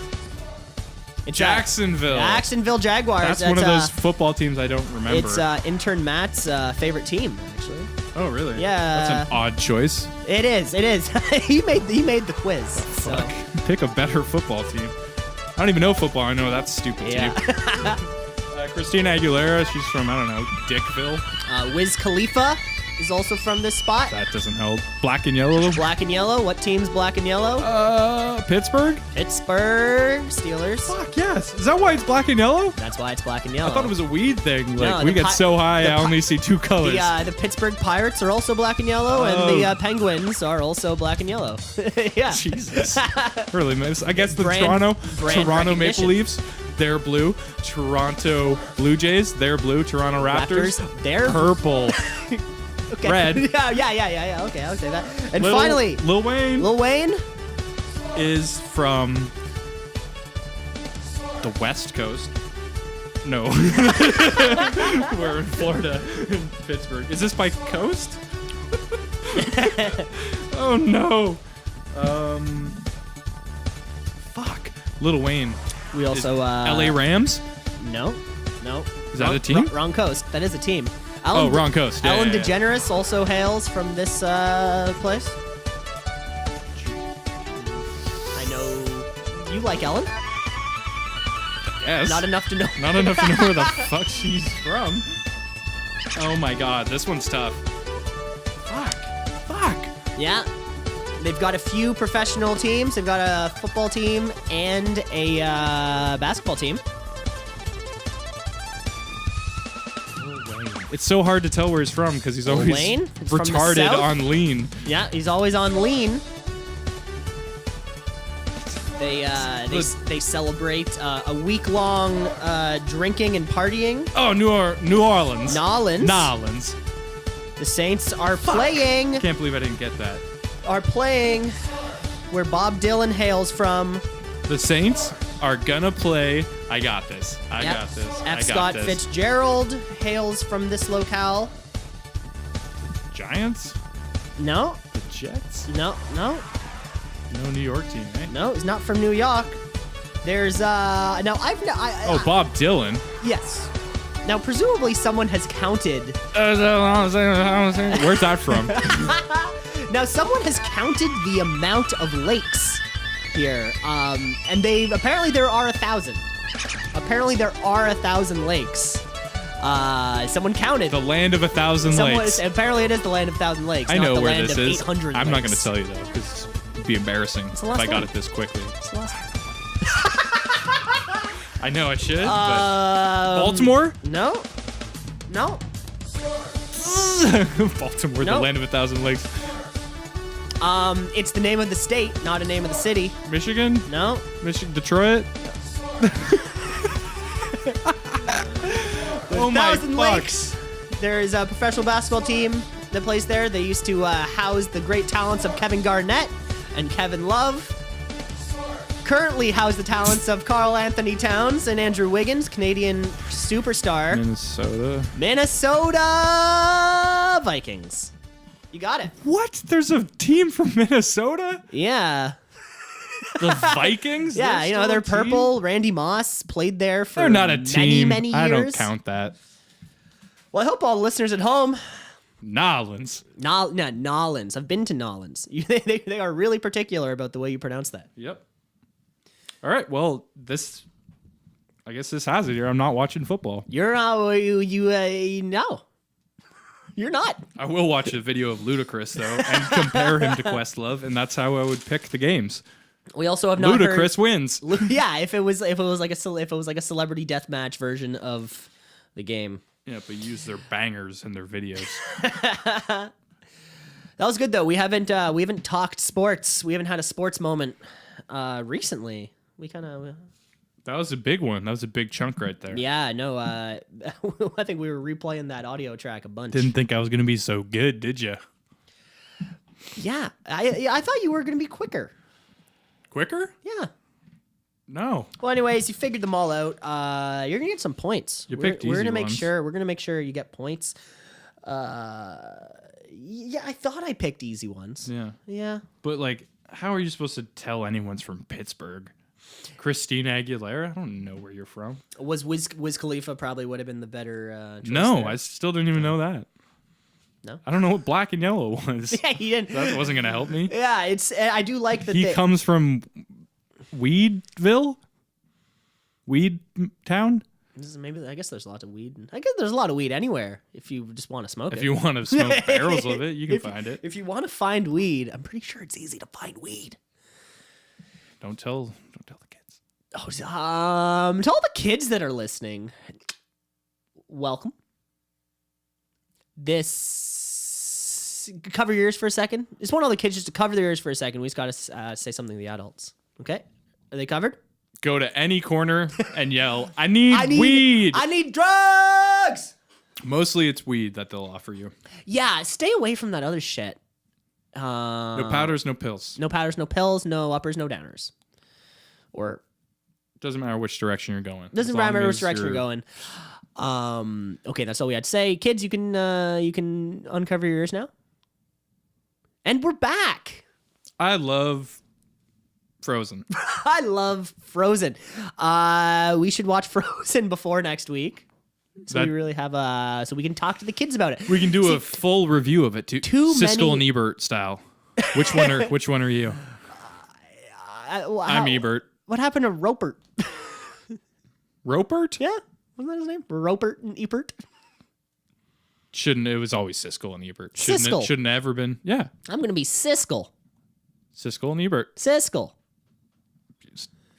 S1: It's
S2: Jacksonville.
S1: Jacksonville Jaguars.
S2: That's one of those football teams I don't remember.
S1: It's intern Matt's favorite team, actually.
S2: Oh, really?
S1: Yeah.
S2: That's an odd choice.
S1: It is. he made the quiz. So.
S2: Fuck. Pick a better football team. I don't even know football. I know that's stupid
S1: Yeah.
S2: too. Christina Aguilera, she's from, I don't know, Dickville.
S1: Wiz Khalifa is also from this spot.
S2: That doesn't help. Black and yellow.
S1: Black and yellow. What team's black and yellow?
S2: Pittsburgh?
S1: Pittsburgh Steelers.
S2: Fuck, yes. Is that why it's black and yellow?
S1: That's why it's black and yellow.
S2: I thought it was a weed thing. Like,
S1: No,
S2: we
S1: the
S2: get so high, I only see two colors.
S1: The Pittsburgh Pirates are also black and yellow, and the Penguins are also black and yellow. Yeah.
S2: Jesus. Really miss. I guess the
S1: Brand
S2: Toronto
S1: recognition.
S2: Maple Leafs, they're blue. Toronto Blue Jays, they're blue. Toronto Raptors,
S1: they're
S2: purple.
S1: okay.
S2: Red.
S1: Yeah. Okay, I'll say that. And
S2: Lil-
S1: finally,
S2: Lil Wayne
S1: Lil Wayne
S2: is from the West Coast. No. We're in Florida, in Pittsburgh. Is this by coast? Oh no. Fuck. Lil Wayne.
S1: We also
S2: LA Rams?
S1: No.
S2: Is that a team?
S1: Wrong coast. That is a team.
S2: Wrong coast. Yeah,
S1: Ellen
S2: yeah, yeah.
S1: DeGeneres also hails from this place. I know you like Ellen.
S2: Yes.
S1: Not enough to know.
S2: Not enough to know where the fuck she's from. Oh my god, this one's tough. Fuck.
S1: Yeah. They've got a few professional teams. They've got a football team and a basketball team.
S2: It's so hard to tell where he's from because he's always
S1: Wayne? It's from the
S2: retarded
S1: South?
S2: on lean.
S1: Yeah, he's always on lean. They celebrate a week-long drinking and partying.
S2: Oh, New Orleans.
S1: Nolans. The Saints are playing.
S2: I can't believe I didn't get that.
S1: Are playing where Bob Dylan hails from.
S2: The Saints are gonna play. I got this. I
S1: Yep.
S2: got this. I
S1: F.
S2: got
S1: Scott
S2: this.
S1: Fitzgerald hails from this locale.
S2: Giants?
S1: No,
S2: The Jets?
S1: no.
S2: No New York team, eh?
S1: No, he's not from New York. There's
S2: Oh, Bob Dylan.
S1: yes. Now presumably someone has counted.
S2: Where's that from?
S1: Now someone has counted the amount of lakes here, and apparently there are 1,000. Apparently there are 1,000 lakes. Someone counted.
S2: The land of 1,000 lakes.
S1: Apparently it is the land of 1,000 lakes.
S2: I
S1: not
S2: know
S1: the
S2: where
S1: land
S2: this
S1: of
S2: is.
S1: 800
S2: I'm not going
S1: lakes.
S2: to tell you though, because it'd be embarrassing if
S1: the last
S2: I got
S1: one.
S2: it this quickly.
S1: It's the last one.
S2: I know I should, but Baltimore?
S1: No.
S2: Baltimore, the
S1: Nope.
S2: land of 1,000 lakes.
S1: It's the name of the state, not a name of the city.
S2: Michigan?
S1: No.
S2: Detroit? Oh my
S1: 1,000
S2: fuck.
S1: lakes. There's a professional basketball team that plays there. They used to house the great talents of Kevin Garnett and Kevin Love. Currently house the talents of Karl Anthony Towns and Andrew Wiggins, Canadian superstar. Minnesota Vikings. You got it.
S2: What? There's a team from Minnesota?
S1: Yeah.
S2: The Vikings?
S1: Yeah,
S2: They're
S1: you know,
S2: still
S1: they're
S2: a team?
S1: purple. Randy Moss played there for
S2: They're not a team.
S1: many years.
S2: I don't count that.
S1: Well, I hope all the listeners at home.
S2: Nolans.
S1: Nolans. I've been to Nolans. They are really particular about the way you pronounce that.
S2: Yep. All right. Well, I guess this has it here. I'm not watching football.
S1: You're no. You're not.
S2: I will watch a video of Ludacris though and compare him to Questlove, and that's how I would pick the games.
S1: We also have not
S2: Ludacris wins.
S1: Yeah, if it was like a celebrity deathmatch version of the game.
S2: Yeah, but use their bangers in their videos.
S1: That was good though. We haven't talked sports. We haven't had a sports moment recently. We kind of
S2: That was a big one. That was a big chunk right there.
S1: yeah, no. I think we were replaying that audio track a bunch.
S2: Didn't think I was gonna be so good, did you?
S1: Yeah, I thought you were gonna be quicker.
S2: Quicker?
S1: Yeah.
S2: No.
S1: Well, anyways, you figured them all out. You're gonna get some points.
S2: You picked
S1: we're
S2: easy
S1: gonna make
S2: ones.
S1: sure. We're gonna make sure you get points. Yeah, I thought I picked easy ones.
S2: Yeah.
S1: Yeah.
S2: But like, how are you supposed to tell anyone's from Pittsburgh? Christina Aguilera. I don't know where you're from.
S1: Was Wiz Khalifa probably would have been the better choice
S2: No,
S1: there.
S2: I still didn't even know that.
S1: No?
S2: I don't know what black and yellow was.
S1: Yeah, he didn't.
S2: That wasn't going to help me.
S1: Yeah, I do like that.
S2: He comes from Weedville? Weed Town?
S1: Maybe I guess there's lots of weed. I guess there's a lot of weed anywhere if you just want to smoke it.
S2: If you want to smoke barrels of it, you can find it.
S1: If you want to find weed, I'm pretty sure it's easy to find weed.
S2: Don't tell the kids.
S1: Oh, to all the kids that are listening, welcome. Cover your ears for a second. Just want all the kids just to cover their ears for a second. We just got to say something to the adults. Okay? Are they covered?
S2: Go to any corner and yell, I need weed.
S1: I need drugs.
S2: Mostly it's weed that they'll offer you.
S1: Yeah, stay away from that other shit.
S2: No powders, no pills.
S1: No powders, no pills, no uppers, no downers. Or
S2: doesn't matter which direction you're going.
S1: doesn't matter which direction you're going. Okay, that's all we had to say. Kids, you can uncover your ears now. And we're back.
S2: I love Frozen.
S1: I love Frozen. We should watch Frozen before next week. So we really have so we can talk to the kids about it.
S2: We can do a full review of it too. Siskel and Ebert style. Which one are you? I'm Ebert.
S1: What happened to Rupert?
S2: Ropert?
S1: Yeah, wasn't that his name? Rupert and Ebert.
S2: It was always Siskel and Ebert.
S1: Siskel.
S2: Shouldn't have ever been. Yeah.
S1: I'm gonna be Siskel.
S2: Siskel and Ebert.
S1: Siskel.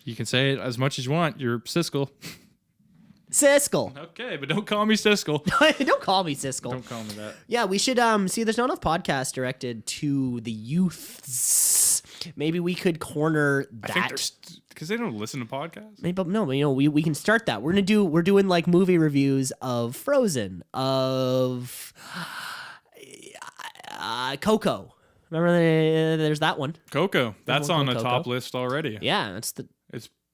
S2: You can say it as much as you want. You're Siskel.
S1: Siskel.
S2: Okay, but don't call me Siskel.
S1: Don't call me Siskel.
S2: Don't call me that.
S1: Yeah, we should see there's not enough podcasts directed to the youths. Maybe we could corner that.
S2: I think there's because they don't listen to podcasts.
S1: Maybe no, we can start that. We're doing like movie reviews of Frozen, of Coco. Remember there's that one.
S2: Coco. That's on the
S1: Coco.
S2: top list already.
S1: Yeah, it's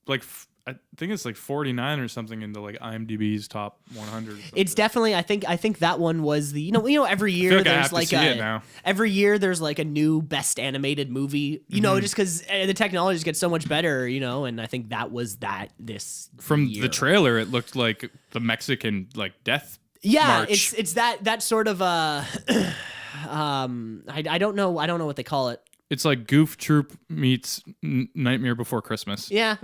S2: like I think it's like 49 or something into like IMDb's top 100.
S1: It's definitely I think that one was the you know every year
S2: like I
S1: there's
S2: have to
S1: like
S2: see it now.
S1: every year there's like a new best animated movie know just because the technology gets so much better and I think that was this
S2: from
S1: year.
S2: the trailer it looked like the Mexican like death march.
S1: It's that sort of I don't know what they call it.
S2: It's like Goof Troop meets Nightmare Before Christmas.
S1: Yeah.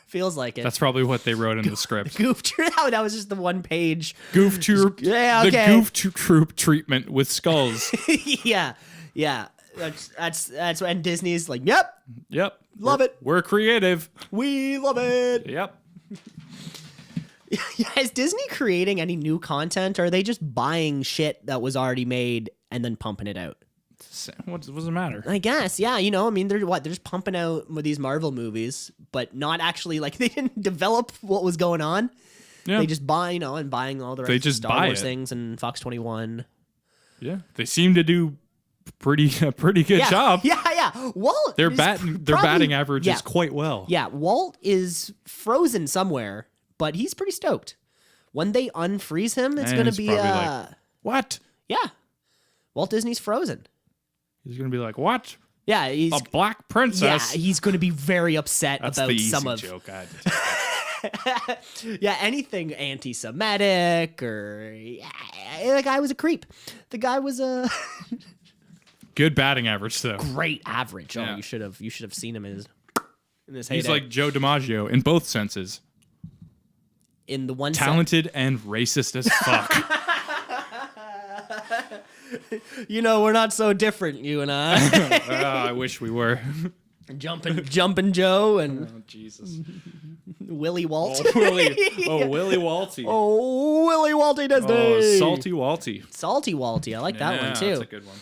S1: Feels like it.
S2: That's probably what they wrote in the script.
S1: Goof Troop. That was just the one page.
S2: Goof Troop.
S1: Yeah, okay.
S2: The Goof Troop treatment with skulls.
S1: Yeah. That's and Disney's like, yep, love it.
S2: We're creative.
S1: We love it.
S2: Yep.
S1: Yeah, is Disney creating any new content, or are they just buying shit that was already made and then pumping it out?
S2: What does it matter?
S1: I guess, yeah. They're just pumping out these Marvel movies, but not actually like they didn't develop what was going on.
S2: Yeah.
S1: They just buy, and buying all the rights to Star Wars things and Fox 21.
S2: Yeah, they seem to do a pretty good job.
S1: Yeah. Walt,
S2: Their batting average is quite well.
S1: Yeah, Walt is frozen somewhere, but he's pretty stoked. When they unfreeze him, it's going to be
S2: like, what?
S1: Yeah, Walt Disney's frozen.
S2: He's gonna be like, what?
S1: Yeah, he's
S2: a black princess.
S1: Yeah, he's gonna be very upset
S2: That's
S1: about
S2: the easy
S1: some of.
S2: Joke I had to
S1: Yeah, anything anti-Semitic or the guy was a creep. The guy was a
S2: good batting average though.
S1: Great average. Oh,
S2: Yeah.
S1: you should have seen him in his
S2: He's
S1: heyday.
S2: like Joe DiMaggio in both senses.
S1: In the one
S2: Talented and racist as fuck.
S1: We're not so different, you and I.
S2: I wish we were.
S1: Jumping Joe and
S2: Oh, Jesus.
S1: Willie Walt.
S2: Willie Walty.
S1: Oh, Willie Walty Disney.
S2: Oh, Salty Walty.
S1: Salty Walty. I like that one too.
S2: That's a good one.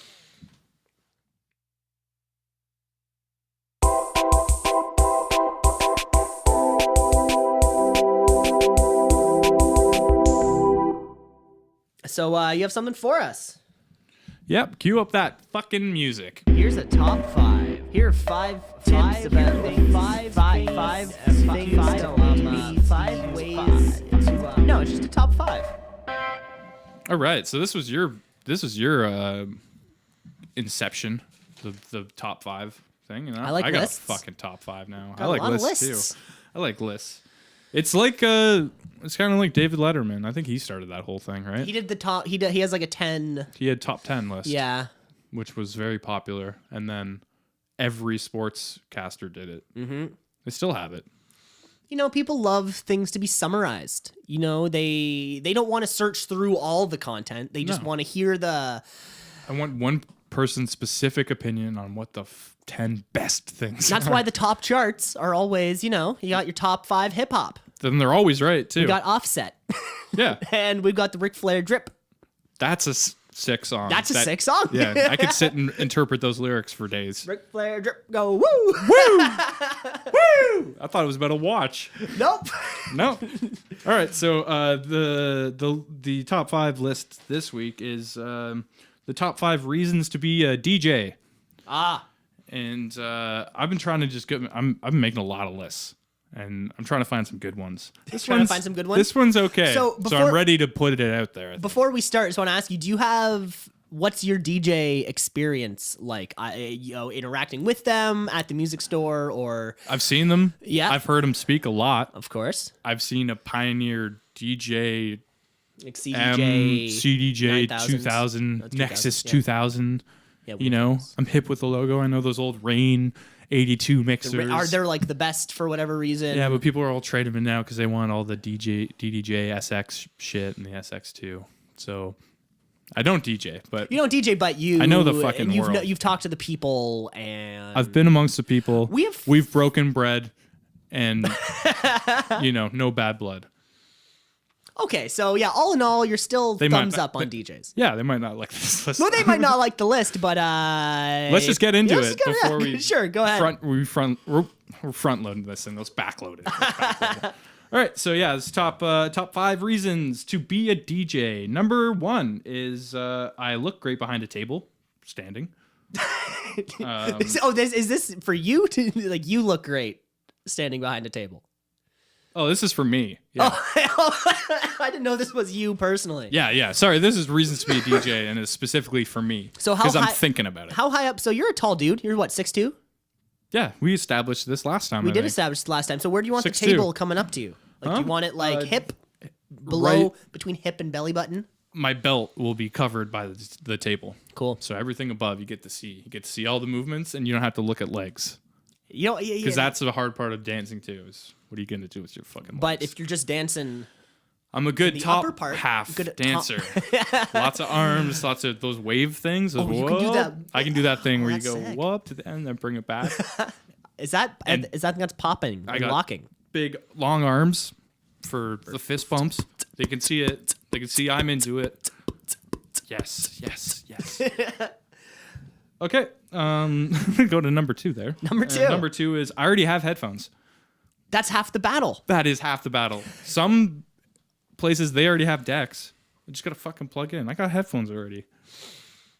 S1: So you have something for us.
S2: Yep, cue up that fucking music.
S1: Here's a top 5. Here are 5 tips about things. 5 ways to no, it's just a top 5.
S2: All right, so this was your inception, the top 5. thing. You know?
S1: I like
S2: got
S1: lists.
S2: a fucking top 5 now.
S1: Got
S2: I
S1: a
S2: like
S1: lot of
S2: lists
S1: lists.
S2: too. I like lists. It's like it's kind of like David Letterman. I think he started that whole thing, right?
S1: He did the top. He has like a 10.
S2: He had top 10 list.
S1: Yeah.
S2: Which was very popular, and then every sportscaster did it. Mm-hmm. They still have it.
S1: You know, people love things to be summarized. You know, they don't want to search through all the content. They just want to hear the.
S2: I want one person's specific opinion on what the 10 best things.
S1: That's
S2: are.
S1: why the top charts are always, you know, you got your top 5 hip hop.
S2: Then they're always right too.
S1: We got Offset.
S2: Yeah,
S1: And we've got the Ric Flair drip.
S2: that's a sick song.
S1: That's a sick song.
S2: Yeah, I could sit and interpret those lyrics for days.
S1: Ric Flair drip, go woo.
S2: Woo! I thought it was about a watch.
S1: Nope.
S2: No. All right. So the top 5 list this week is the top 5 reasons to be a DJ. And I've been trying to just get. I've been making a lot of lists, and I'm trying to find some good ones.
S1: Trying to find some good ones?
S2: This one's okay.
S1: So
S2: I'm ready to put it out there.
S1: Before we start, I just want to ask you: do you have what's your DJ experience like? You know, interacting with them at the music store, or
S2: I've seen them.
S1: Yeah.
S2: I've heard them speak a lot.
S1: of course,
S2: I've seen a Pioneer DJ,
S1: like CDJ,
S2: CDJ
S1: 9000s.
S2: 2000,
S1: 2000,
S2: Nexus
S1: yeah.
S2: 2000.
S1: Yeah,
S2: You know, I'm hip with the logo. I know those old Rain 82 mixers.
S1: are they're like the best for whatever reason?
S2: Yeah, but people are all trading them now because they want all the DDJ SX shit and the SX2. So I don't DJ, but
S1: You don't DJ, but
S2: I know the fucking
S1: and
S2: world.
S1: you've talked to the people, and
S2: I've been amongst the people.
S1: We've-
S2: We've broken bread, and no bad blood.
S1: okay, so yeah, all in all, you're still
S2: They might
S1: thumbs
S2: not-
S1: up on DJs.
S2: Yeah, they might not like this list.
S1: Well, they might not like the list, but
S2: Let's just get into
S1: let's
S2: it
S1: just get
S2: before we
S1: sure go ahead.
S2: we're front loading this and let's backload it. All right, so yeah, it's top 5 reasons to be a DJ. Number 1 is I look great behind a table, standing.
S1: Is this for you? Like, you look great standing behind a table.
S2: Oh, this is for me. Yeah.
S1: I didn't know this was you personally.
S2: Yeah. Sorry, this is reasons to be a DJ, and it's specifically for me.
S1: So how
S2: because I'm
S1: high-
S2: thinking about it.
S1: How high up? So you're a tall dude. You're what, 6'2"?
S2: Yeah, we established this last time.
S1: We
S2: I
S1: did
S2: think.
S1: establish this last time. So where do you want the
S2: 6'2".
S1: table coming up to you? Like, do you want it like hip, below, between hip and belly button?
S2: My belt will be covered by the table.
S1: Cool.
S2: So everything above you get to see. You get to see all the movements, and you don't have to look at legs.
S1: You know,
S2: Because that's the hard part of dancing too. Is what are you gonna do with your fucking legs?
S1: But if you're just dancing,
S2: I'm a good
S1: the
S2: top
S1: upper part,
S2: half
S1: good at
S2: dancer. Lots of arms, lots of those wave things. Those
S1: you can do
S2: whoop.
S1: that.
S2: I can do that thing where you
S1: that's
S2: go
S1: sick.
S2: whoop to the end, then bring it back.
S1: is that that's popping and
S2: got-
S1: locking?
S2: Big long arms for the fist bumps. They can see it. They can see I'm into it. Yes. Okay. Go to number 2 there.
S1: Number 2.
S2: Number 2 is I already have headphones.
S1: That's half the battle.
S2: That is half the battle. Some places they already have decks. I just gotta fucking plug in. I got headphones already.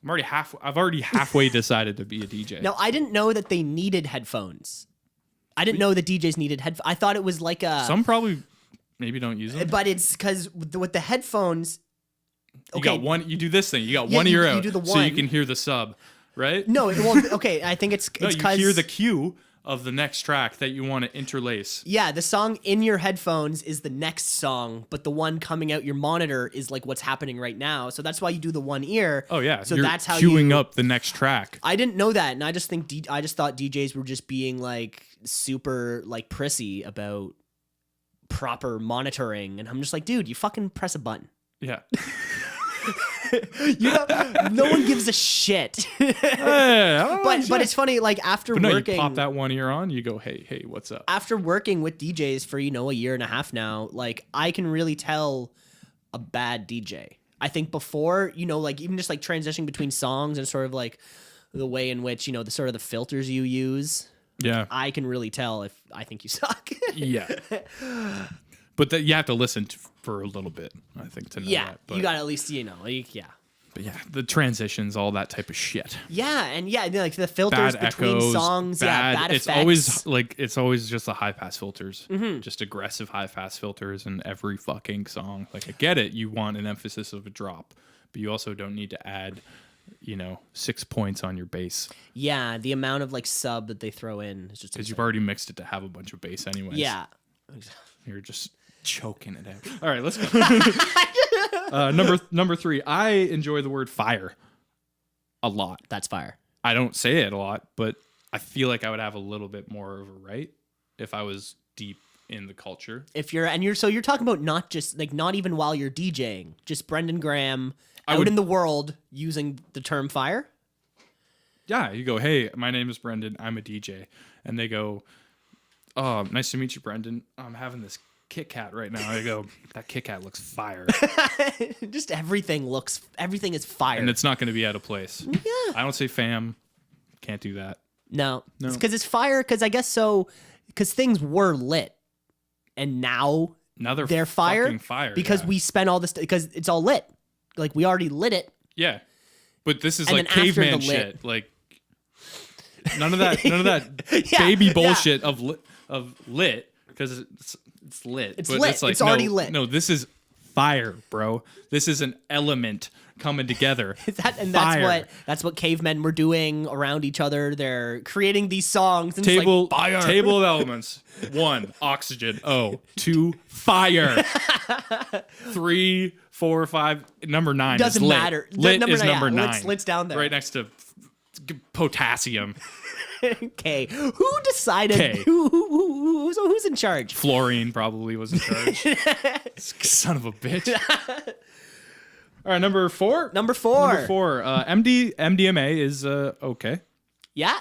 S2: I've already halfway decided to be a DJ.
S1: No, I didn't know that they needed headphones. I didn't know that DJs needed headphones. I thought it was like a.
S2: Some probably maybe don't use them.
S1: But it's because with the headphones.
S2: You
S1: Okay.
S2: got one. You do this thing. You got
S1: Yeah,
S2: one
S1: you-
S2: ear
S1: you
S2: out,
S1: do the
S2: so you
S1: one.
S2: can hear the sub, right?
S1: No, well, okay. I think it's
S2: No, you
S1: because
S2: hear the cue of the next track that you want to interlace.
S1: yeah, the song in your headphones is the next song, but the one coming out your monitor is like what's happening right now. So that's why you do the one ear.
S2: Oh yeah,
S1: So
S2: you're
S1: that's how
S2: queuing
S1: you.
S2: up the next track.
S1: I didn't know that, and I just think I just thought DJs were just being like super like prissy about proper monitoring, and I'm just like, dude, you fucking press a button.
S2: Yeah.
S1: You know, no one gives a shit. But it's funny, like after
S2: But no,
S1: working,
S2: you pop that one ear on, you go, hey, what's up?
S1: after working with DJs for a year and a half now, like I can really tell a bad DJ. I think before, like even just like transitioning between songs and sort of like the way in which the sort of the filters you use,
S2: Yeah.
S1: I can really tell if I think you suck.
S2: Yeah. But you have to listen for a little bit, I think, to know
S1: Yeah,
S2: that. But,
S1: you got to at least like yeah.
S2: But yeah, the transitions, all that type of shit.
S1: Yeah, and like the filters
S2: Bad
S1: between
S2: echoes,
S1: songs, bad
S2: it's
S1: effects.
S2: always just the high pass filters,
S1: Mm-hmm.
S2: just aggressive high pass filters in every fucking song. Like I get it, you want an emphasis of a drop, but you also don't need to add 6 points on your bass
S1: Yeah, the amount of like sub that they throw in is just
S2: because you've
S1: insane.
S2: already mixed it to have a bunch of bass anyways.
S1: Yeah.
S2: You're just choking it out. All right, let's go. Number 3. I enjoy the word fire a lot.
S1: That's fire.
S2: I don't say it a lot, but I feel like I would have a little bit more of a right if I was deep in the culture.
S1: So you're talking about not just like not even while you're DJing, just Brendan Graham
S2: would-
S1: in the world using the term fire.
S2: Yeah, you go, hey, my name is Brendan. I'm a DJ. And they go, oh, nice to meet you, Brendan. I'm having this Kit Kat right now. I go, that Kit Kat looks fire.
S1: Just everything is fire.
S2: And it's not going to be out of place.
S1: Yeah.
S2: I don't say fam. Can't do that.
S1: No. Because it's fire, because I guess so, because things were lit. And now they're fire.
S2: Fucking fire.
S1: Because we spent all this, because it's all lit. Like, we already lit it.
S2: Yeah. But this is
S1: And
S2: like
S1: then after
S2: caveman
S1: the lit-
S2: shit. Like, none of that
S1: Yeah,
S2: baby
S1: yeah.
S2: bullshit of lit, because it's lit.
S1: It's
S2: but
S1: lit.
S2: It's like,
S1: It's already lit.
S2: No, this is fire, bro. This is an element coming together.
S1: That's what cavemen were doing around each other. They're creating these songs. And it's like, fire.
S2: Table of elements. 1, oxygen. 2, fire. 3, 4, 5. Number 9
S1: Doesn't
S2: is lit.
S1: matter.
S2: Lit
S1: Number
S2: is
S1: nine,
S2: number
S1: yeah.
S2: 9.
S1: Lit's down there.
S2: Right next to potassium.
S1: Okay, who decided?
S2: K.
S1: Who's in charge?
S2: Fluorine probably was in charge. Son of a bitch. All right, number 4.
S1: Number 4.
S2: Number 4. MDMA is okay.
S1: Yeah.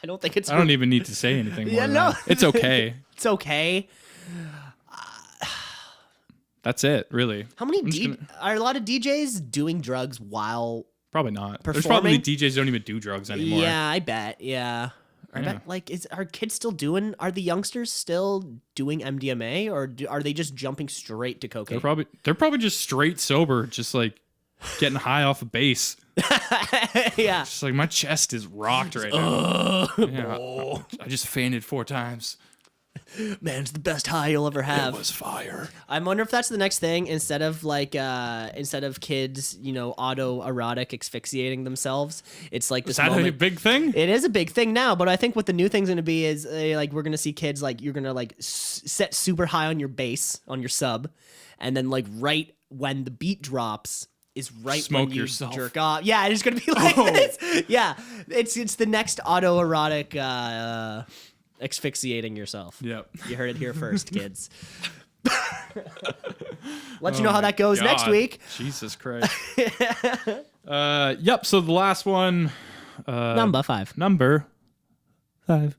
S1: I don't think it's.
S2: I don't even need to say anything more.
S1: Yeah,
S2: than
S1: no.
S2: that. It's okay.
S1: It's okay.
S2: That's it, really.
S1: How many are a lot of DJs doing drugs while?
S2: Probably not. There's probably
S1: Performing?
S2: DJs don't even do drugs anymore.
S1: Yeah, I bet. Yeah. I
S2: Yeah.
S1: bet. Like, are kids still doing? Are the youngsters still doing MDMA, or are they just jumping straight to cocaine?
S2: They're probably just straight sober, just like getting high off a bass.
S1: Yeah.
S2: Just like my chest is rocked right now. Yeah, I just fainted 4 times.
S1: Man, it's the best high you'll ever have.
S2: It was fire.
S1: I wonder if that's the next thing. Instead of kids, autoerotic asphyxiating themselves, it's like this
S2: Is that
S1: moment.
S2: a big thing?
S1: It is a big thing now, but I think what the new thing's gonna be is like we're gonna see kids like you're gonna like set super high on your bass on your sub, and then like right when the beat drops is right
S2: Smoke
S1: when you
S2: yourself.
S1: jerk off. Yeah, it's gonna be like this. Yeah, it's the next autoerotic. Asphyxiating yourself.
S2: Yep.
S1: You heard it here first, kids. Let you know how that goes next
S2: God.
S1: week.
S2: Jesus Christ. Yep. So the last one.
S1: Number 5.
S2: Number 5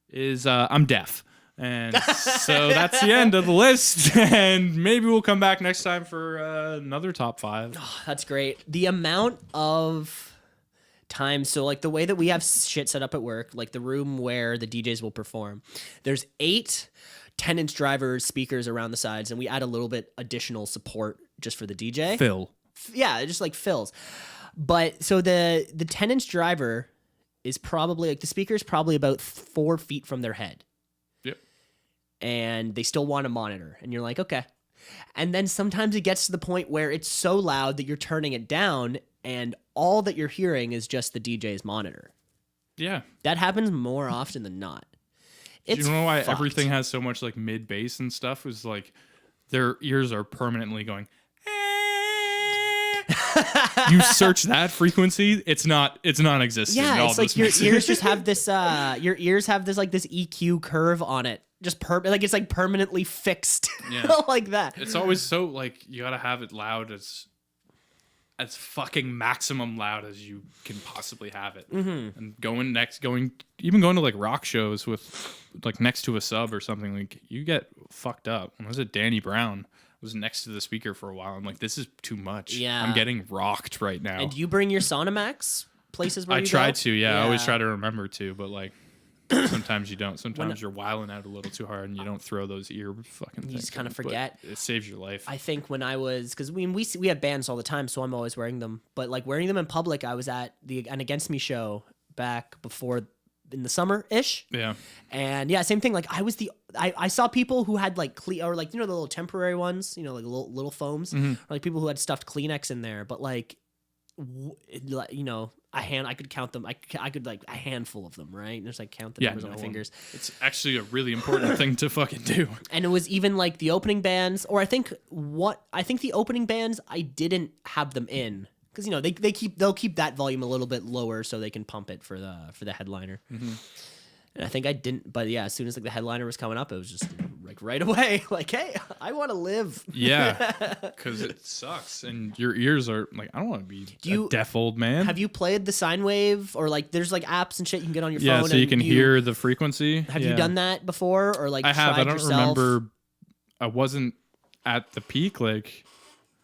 S2: is I'm deaf. And so that's the end of the list. And maybe we'll come back next time for another top 5.
S1: That's great. The amount of time, so like the way that we have shit set up at work, like the room where the DJs will perform, there's 8 10-inch drivers, speakers around the sides, and we add a little bit additional support just for the DJ.
S2: Phil.
S1: Yeah, it just like fills. But so the 10-inch driver is probably like the speaker is probably about 4 feet from their head.
S2: Yep.
S1: And they still want to monitor, and you're like, okay. And then sometimes it gets to the point where it's so loud that you're turning it down, and all that you're hearing is just the DJ's monitor.
S2: Yeah.
S1: That happens more often than not.
S2: Do you know why
S1: fucked.
S2: everything has so much like mid bass and stuff? Is like their ears are permanently going. You search that frequency, it's non-existent.
S1: Yeah,
S2: All
S1: it's like
S2: those
S1: your
S2: mixes.
S1: ears just have this. Your ears have this like this EQ curve on it, just like it's like permanently fixed,
S2: Yeah.
S1: like that.
S2: It's always so like you gotta have it loud as fucking maximum loud as you can possibly have it. Mm-hmm. And going to like rock shows with like next to a sub or something, like you get fucked up. When was it Danny Brown was next to the speaker for a while? I'm like, this is too much.
S1: Yeah.
S2: I'm getting rocked right now.
S1: And do you bring your Sonamax places where
S2: I
S1: you
S2: try
S1: go?
S2: to, yeah. I always try to remember to, but like sometimes you don't. Sometimes you're wilding out a little too hard and you don't throw those ear fucking things.
S1: You just kind of
S2: in, but
S1: forget.
S2: It saves your life.
S1: I think when I was, because we have bands all the time, so I'm always wearing them. But like wearing them in public, I was at an Against Me show back before in the summer ish.
S2: Yeah.
S1: And yeah, same thing. Like I saw people who had like or like the little temporary ones, like little foams, or like people who had stuffed Kleenex in there. But like, I could count them. I could like a handful of them, right? And just like count the numbers on my fingers.
S2: It's actually a really important thing to fucking do.
S1: And it was even like the opening bands, or I think the opening bands I didn't have them in because they'll keep that volume a little bit lower so they can pump it for the headliner. And I think I didn't, but yeah, as soon as like the headliner was coming up, it was just like right away, like, hey, I want to live.
S2: Yeah, because it sucks, and your ears are like, I don't want to be a deaf old man.
S1: Have you played the sine wave, or like there's like apps and shit you can get on your phone?
S2: Yeah, so you can hear the frequency.
S1: Have you done that before, or like
S2: I have? I don't
S1: yourself?
S2: remember. I wasn't at the peak, like.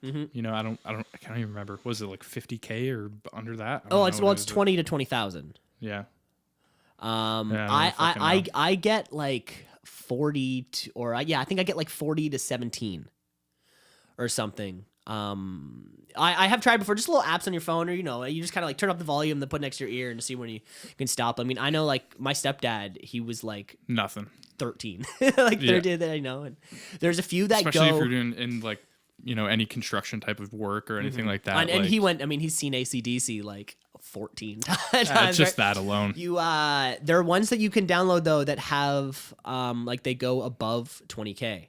S2: I can't even remember. Was it like 50K or under that?
S1: It's 20 to 20,000.
S2: Yeah.
S1: I get like 40 to, or I think I get like 40 to 17 or something. I have tried before, just little apps on your phone, or you just kind of like turn up the volume, then put next to your ear and see when you can stop. I mean, I know like my stepdad, he was like
S2: nothing
S1: 13, like 13. And there's a few that
S2: especially if you're doing in like any construction type of work or anything like that.
S1: And he went. I mean, he's seen AC/DC like 14 times.
S2: Just that alone.
S1: There are ones that you can download though that have like they go above 20K.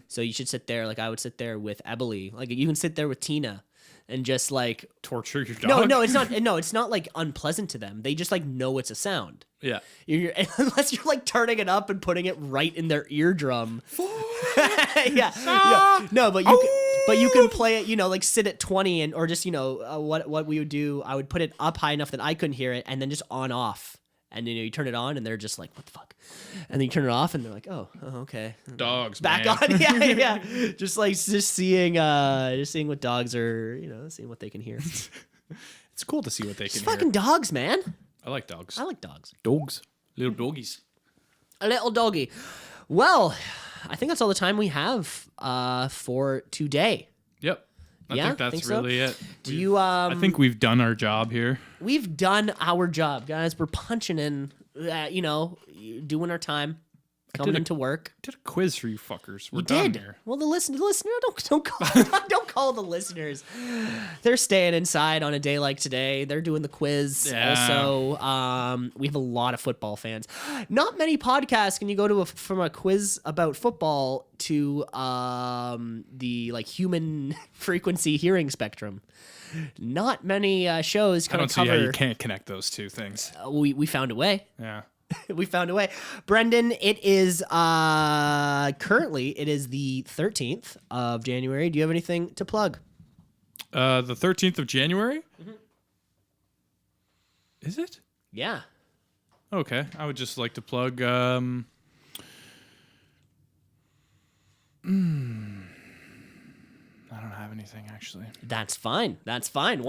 S1: So you should sit there. Like I would sit there with Ebony. Like you can sit there with Tina and just like
S2: torture your dog.
S1: No, it's not. No, it's not like unpleasant to them. They just like know it's a sound.
S2: Yeah.
S1: Unless you're like turning it up and putting it right in their eardrum. Yeah. No, but you can play it, like sit at 20 or just, what we would do, I would put it up high enough that I couldn't hear it and then just on off. And you turn it on and they're just like, what the fuck? And then you turn it off and they're like, oh okay.
S2: Dogs,
S1: back
S2: man.
S1: on. Yeah. Just seeing what dogs are, seeing what they can hear.
S2: It's cool to see what they can hear.
S1: Fucking dogs, man.
S2: I like dogs.
S1: Dogs.
S2: Little doggies.
S1: A little doggy. Well, I think that's all the time we have for today.
S2: Yep. I think that's really it.
S1: I
S2: think we've done our job here.
S1: We've done our job, guys. We're punching in, doing our time, coming into work.
S2: Did a quiz for you fuckers. We're
S1: done
S2: here.
S1: Well, the listener, don't call the listeners. They're staying inside on a day like today. They're doing the quiz.
S2: Yeah.
S1: Also, we have a lot of football fans. Not many podcasts can you go from a quiz about football to the like human frequency hearing spectrum. Not many shows
S2: I don't see how you can't connect those two things.
S1: We found a way.
S2: Yeah.
S1: We found a way. Brendan, it is currently the 13th of January. Do you have anything to plug?
S2: The 13th of January? Is it?
S1: Yeah.
S2: Okay. I would just like to plug I don't have anything actually.
S1: That's fine.
S2: I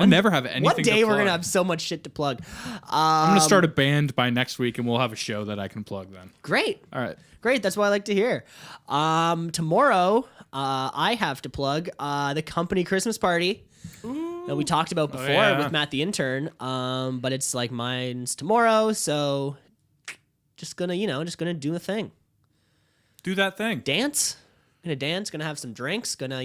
S2: never have anything.
S1: One day
S2: to
S1: we're
S2: plug.
S1: gonna have so much shit to plug.
S2: I'm gonna start a band by next week, and we'll have a show that I can plug then.
S1: Great.
S2: All right.
S1: Great. That's what I like to hear. Tomorrow, I have to plug the company Christmas party that we talked about before with Matt the intern. But it's like mine's tomorrow, so just gonna do a thing.
S2: Do that thing.
S1: Dance. Gonna dance. Gonna have some drinks. Gonna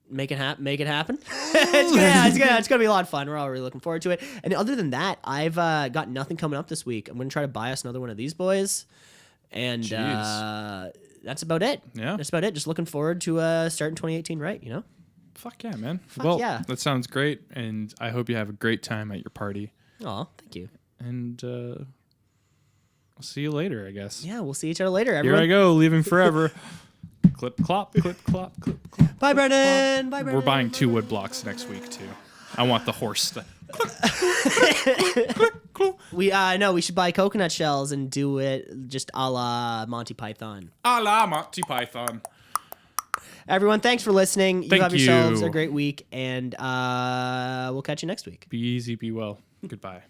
S1: make it happen. It's gonna be a lot of fun. We're all really looking forward to it. And other than that, I've got nothing coming up this week. I'm gonna try to buy us another one of these boys, and that's about it.
S2: Yeah,
S1: that's about it. Just looking forward to starting 2018 right.
S2: Fuck yeah, man.
S1: Yeah.
S2: That sounds great, and I hope you have a great time at your party.
S1: Oh, thank you.
S2: And I'll see you later, I guess.
S1: Yeah, we'll see each other later. Everyone.
S2: Here I go, leaving forever. Clip, clop, clip, clop, clip, clop.
S1: Bye, Brennan. Bye, Brennan.
S2: We're buying 2 wood blocks next week, too. I want the horse.
S1: We should buy coconut shells and do it just a la Monty Python.
S2: A la Monty Python.
S1: Everyone, thanks for listening. You have
S2: you.
S1: yourselves a great week, and we'll catch you next week.
S2: Be easy, be well. Goodbye.